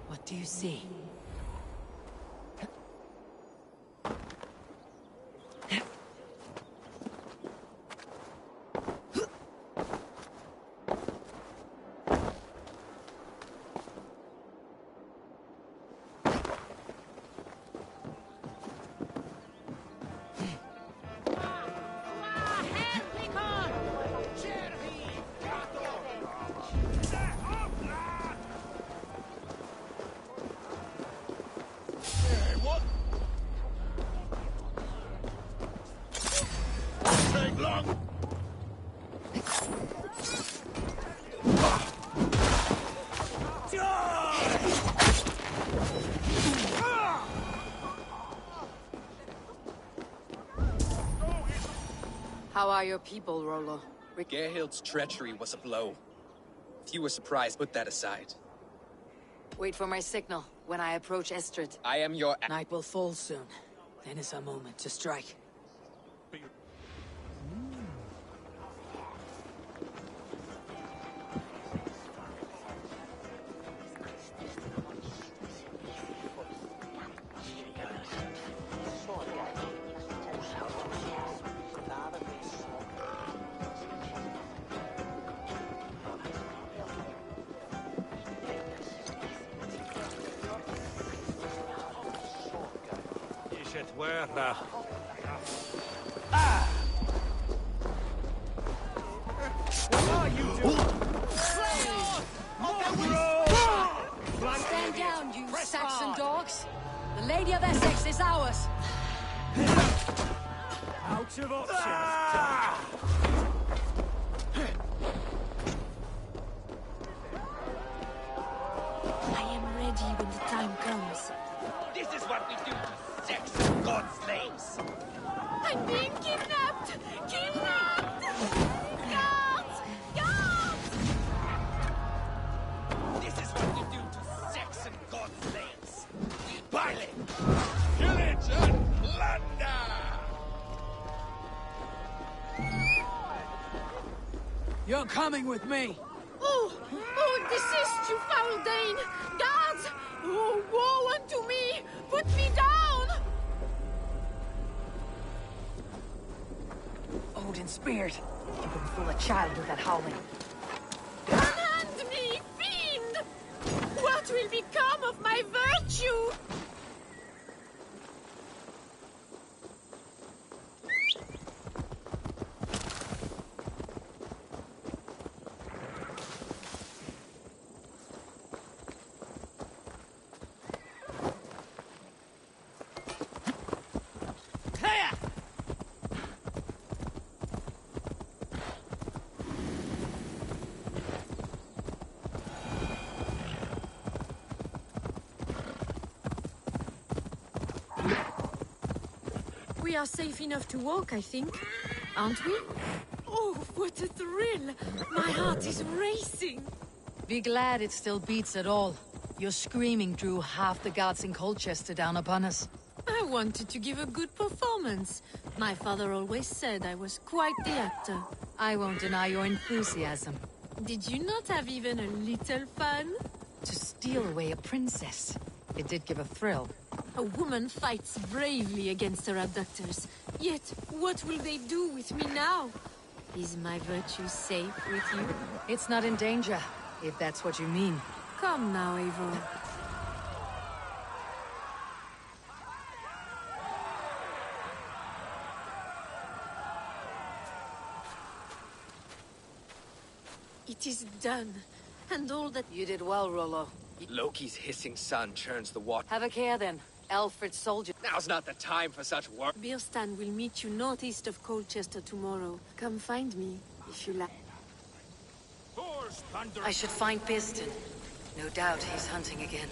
What do you see? How are your people, Rollo? Gerhild's treachery was a blow. If you were surprised, put that aside. Wait for my signal when I approach Estrid. I am your... Night will fall soon. Then is our moment to strike. Where now? What are you doing? Stand down, you Saxon dogs. The Lady of Essex is ours. Out of options. I am ready when the time comes. This is what we do to Saxon god slaves. I'm being kidnapped! Kidnapped! Guards! Guards! This is what we do to Saxon god slaves. Violence, Pillage and plunder! You're coming with me. Oh, desist, you foul Dane! Guards! Oh, woe unto me! Put me down! Odin speared. You can fool a child with that howling. Unhand me, fiend! What will become of my virtue? We are safe enough to walk, I think. Aren't we? Oh, what a thrill! My heart is racing. Be glad it still beats at all. Your screaming drew half the guards in Colchester down upon us. I wanted to give a good performance. My father always said I was quite the actor. I won't deny your enthusiasm. Did you not have even a little fun? To steal away a princess. It did give a thrill. A woman fights bravely against her abductors. Yet, what will they do with me now? Is my virtue safe with you? It's not in danger, if that's what you mean. Come now, Eivor. It is done. And all that... You did well, Rollo. Loki's hissing sun churns the water. Have a care then. Alfred's soldier. Now's not the time for such work. Birstan will meet you northeast of Colchester tomorrow. Come find me, if you like. I should find Piston. No doubt he's hunting again.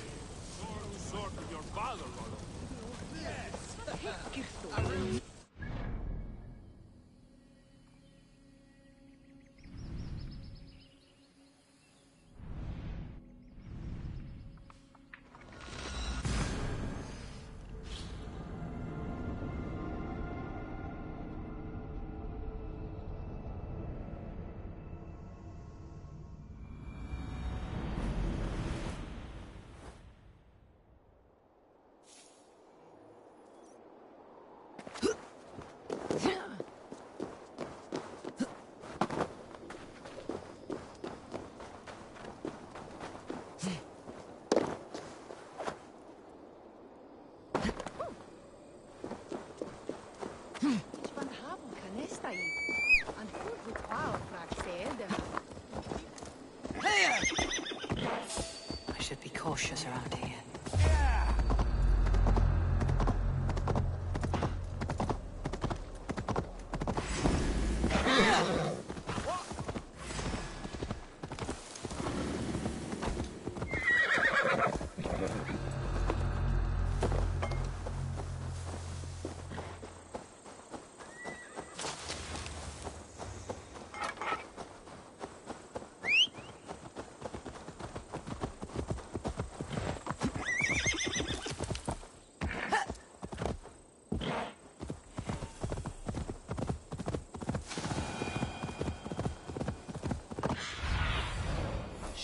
I should be cautious around here.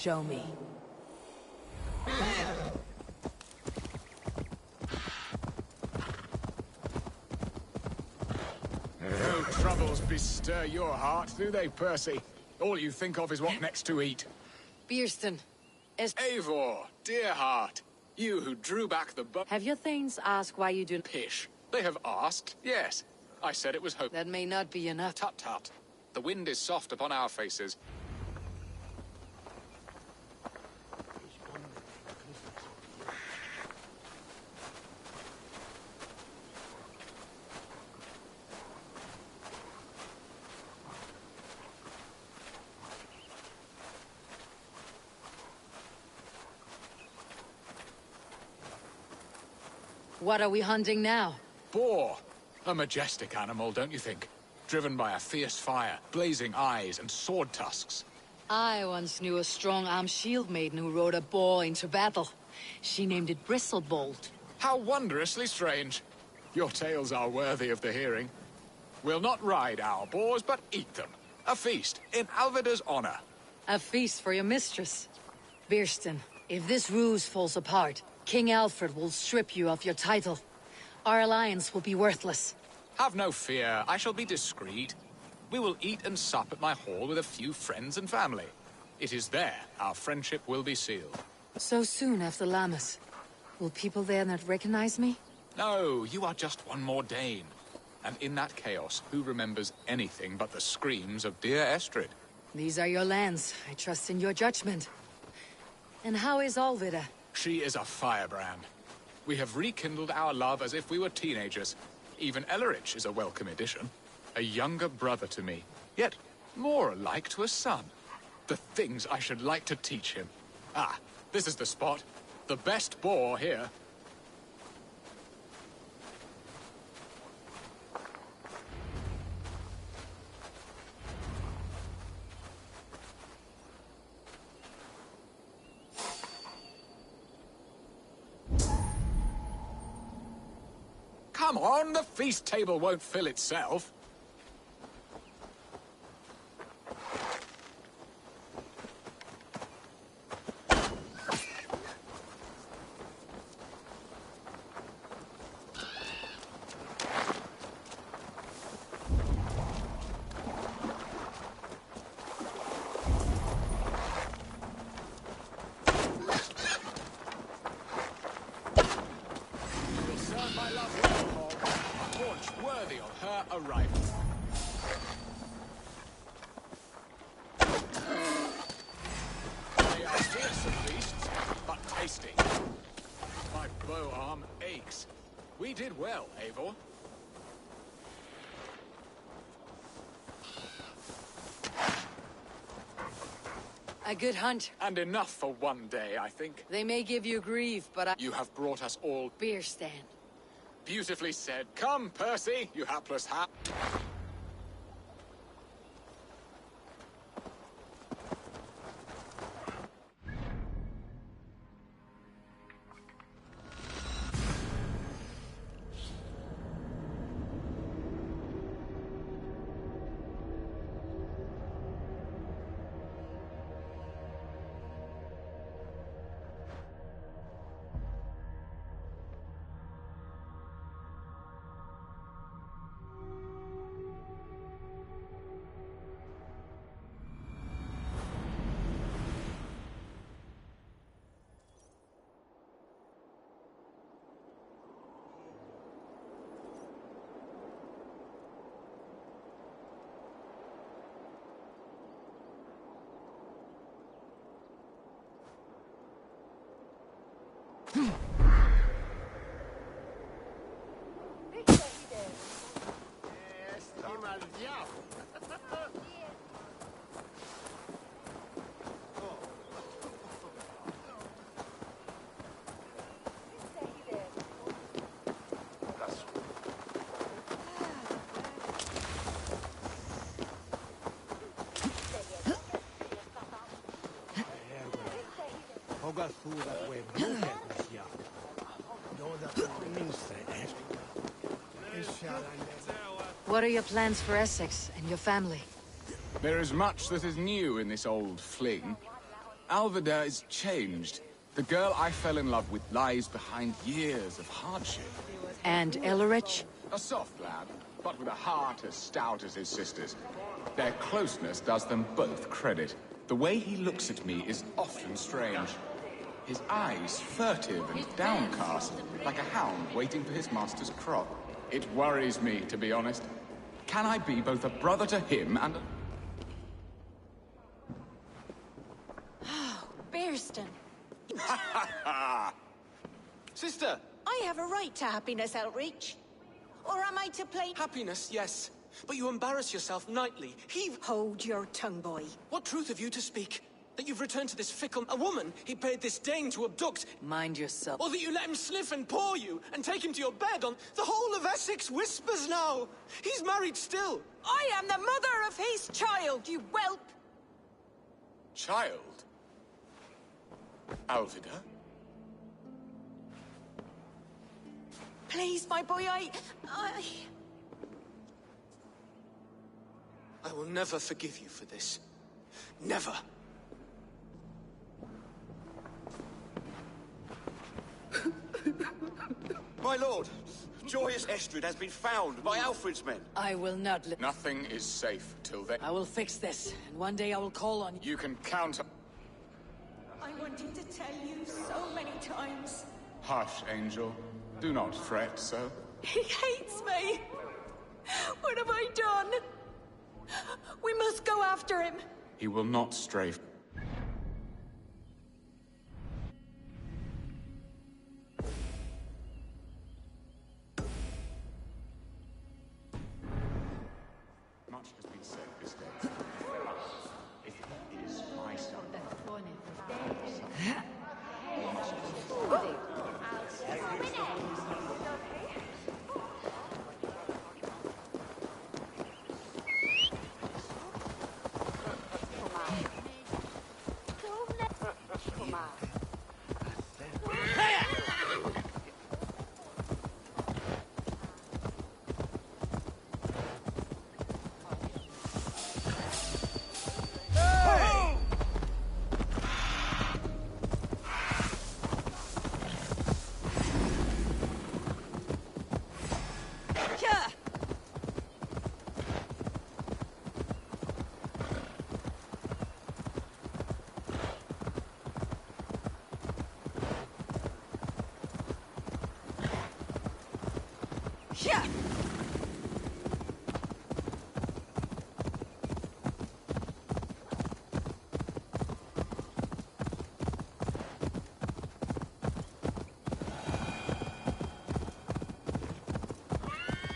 Show me. No troubles bestir your heart, do they, Percy? All you think of is what next to eat. Bierston. Eivor, dear heart. You who drew back the Have your thanes asked why you do... Pish. They have asked, yes. I said it was hope. That may not be enough. Tut tut. The wind is soft upon our faces. What are we hunting now? Boar. A majestic animal, don't you think? Driven by a fierce fire, blazing eyes, and sword tusks. I once knew a strong-armed shield maiden who rode a boar into battle. She named it Bristlebolt. How wondrously strange. Your tales are worthy of the hearing. We'll not ride our boars, but eat them. A feast, in Alvida's honor. A feast for your mistress. Bierston, if this ruse falls apart, King Alfred will strip you of your title. Our alliance will be worthless. Have no fear, I shall be discreet. We will eat and sup at my hall with a few friends and family. It is there our friendship will be sealed. So soon after Lammas. Will people there not recognize me? No, you are just one more Dane. And in that chaos, who remembers anything but the screams of dear Estrid? These are your lands. I trust in your judgment. And how is Alvida? She is a firebrand. We have rekindled our love as if we were teenagers. Even Ellerich is a welcome addition. A younger brother to me, yet more alike to a son. The things I should like to teach him. Ah, this is the spot. The best boar here. Come on, the feast table won't fill itself. Arrival. They are fearsome beasts, but tasty. My bow arm aches. We did well, Eivor. A good hunt. And enough for one day, I think. They may give you grief, but You have brought us all... Bierston. Beautifully said. Come, Percy, you hapless hap. What are your plans for Essex and your family? There is much that is new in this old fling. Alvida is changed. The girl I fell in love with lies behind years of hardship. And Elrich? A soft lad, but with a heart as stout as his sister's. Their closeness does them both credit. The way he looks at me is often strange. His eyes furtive and downcast, like a hound waiting for his master's crop. It worries me, to be honest. Can I be both a brother to him and a... Oh, Bearston. Sister! I have a right to happiness, Elrich. Or am I to play... Happiness, yes. But you embarrass yourself nightly. Hold your tongue, boy. What truth have you to speak? That you've returned to this fickle... A woman he paid this Dane to abduct? Mind yourself. Or that you let him sniff and paw you, and take him to your bed on... The whole of Essex whispers now! He's married still! I am the mother of his child, you whelp! Child? Alvida? Please, my boy, I will never forgive you for this. Never! My lord, Joyous Estrid has been found by Alfred's men. I will not let... Nothing is safe till then. I will fix this, and one day I will call on you. You can count... I wanted to tell you so many times. Hush, Angel. Do not fret so. He hates me. What have I done? We must go after him. He will not stray. Much has been said this day. If he is my son,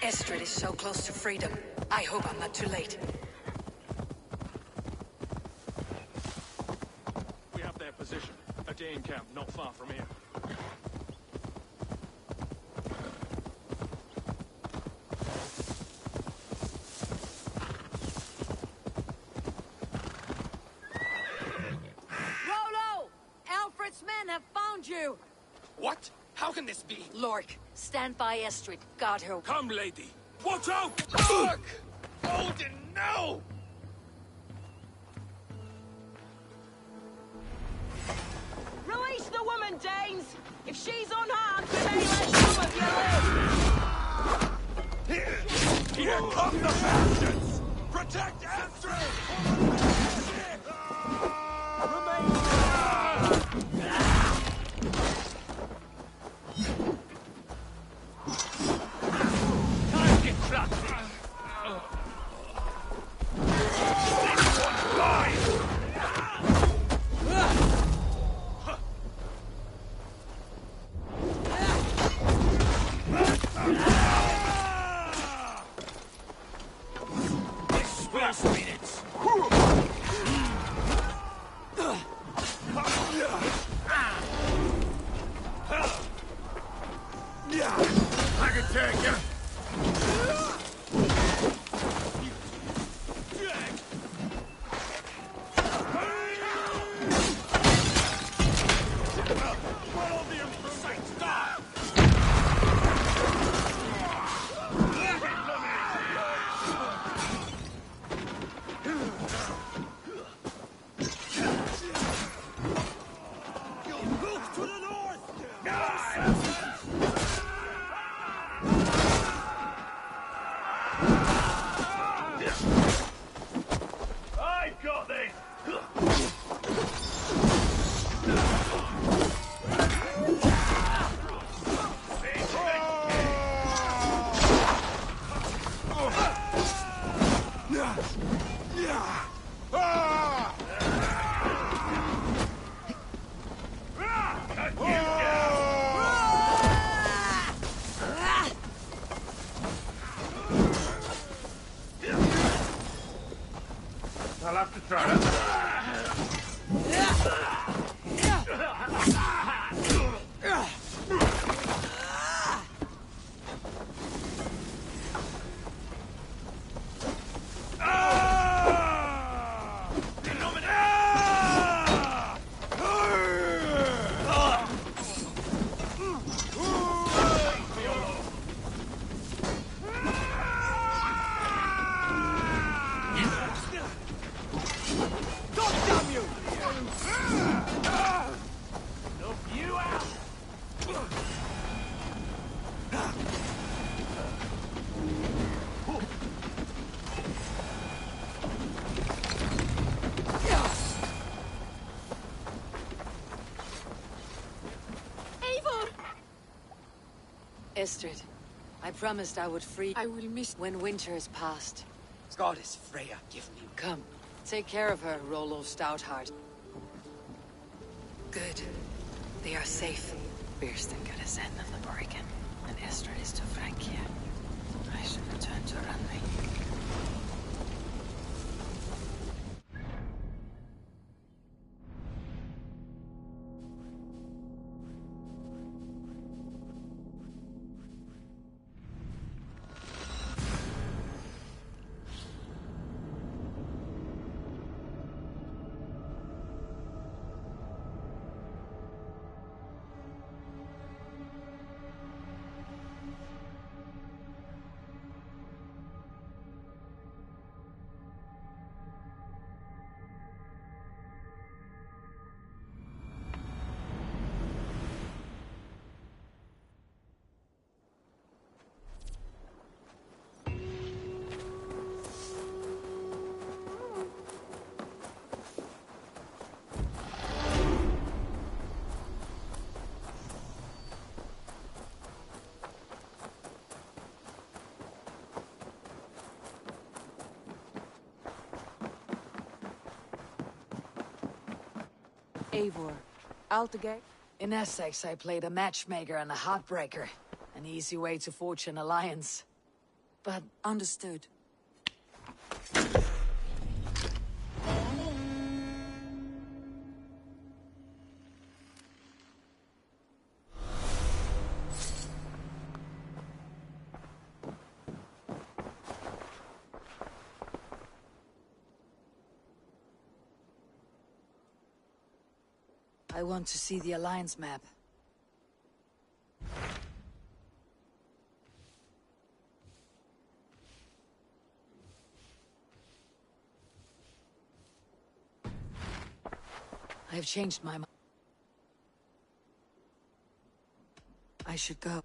Estrid is so close to freedom. I hope I'm not too late. We have their position. A Dane camp not far from here. Rollo! Alfred's men have found you! What? How can this be? Lork, stand by Estrid. Guard her. Come, lady. Watch out! Fuck! Odin, no! Release the woman, Danes! If she's unharmed, we may let some of you live! Here come the bastards! Protect Astrid! I can take you. Estrid, I promised I would free. I will miss when winter is past. Goddess Freya, give me. Come, take care of her, Rollo Stoutheart. Good. They are safe. Birsten got his end of the bargain, and Estrid is to Francia. I should return to Runway. Eivor. Altegate? In Essex, I played a matchmaker and a heartbreaker. An easy way to forge an alliance. But understood. I want to see the Alliance map. I've changed my mind. I should go.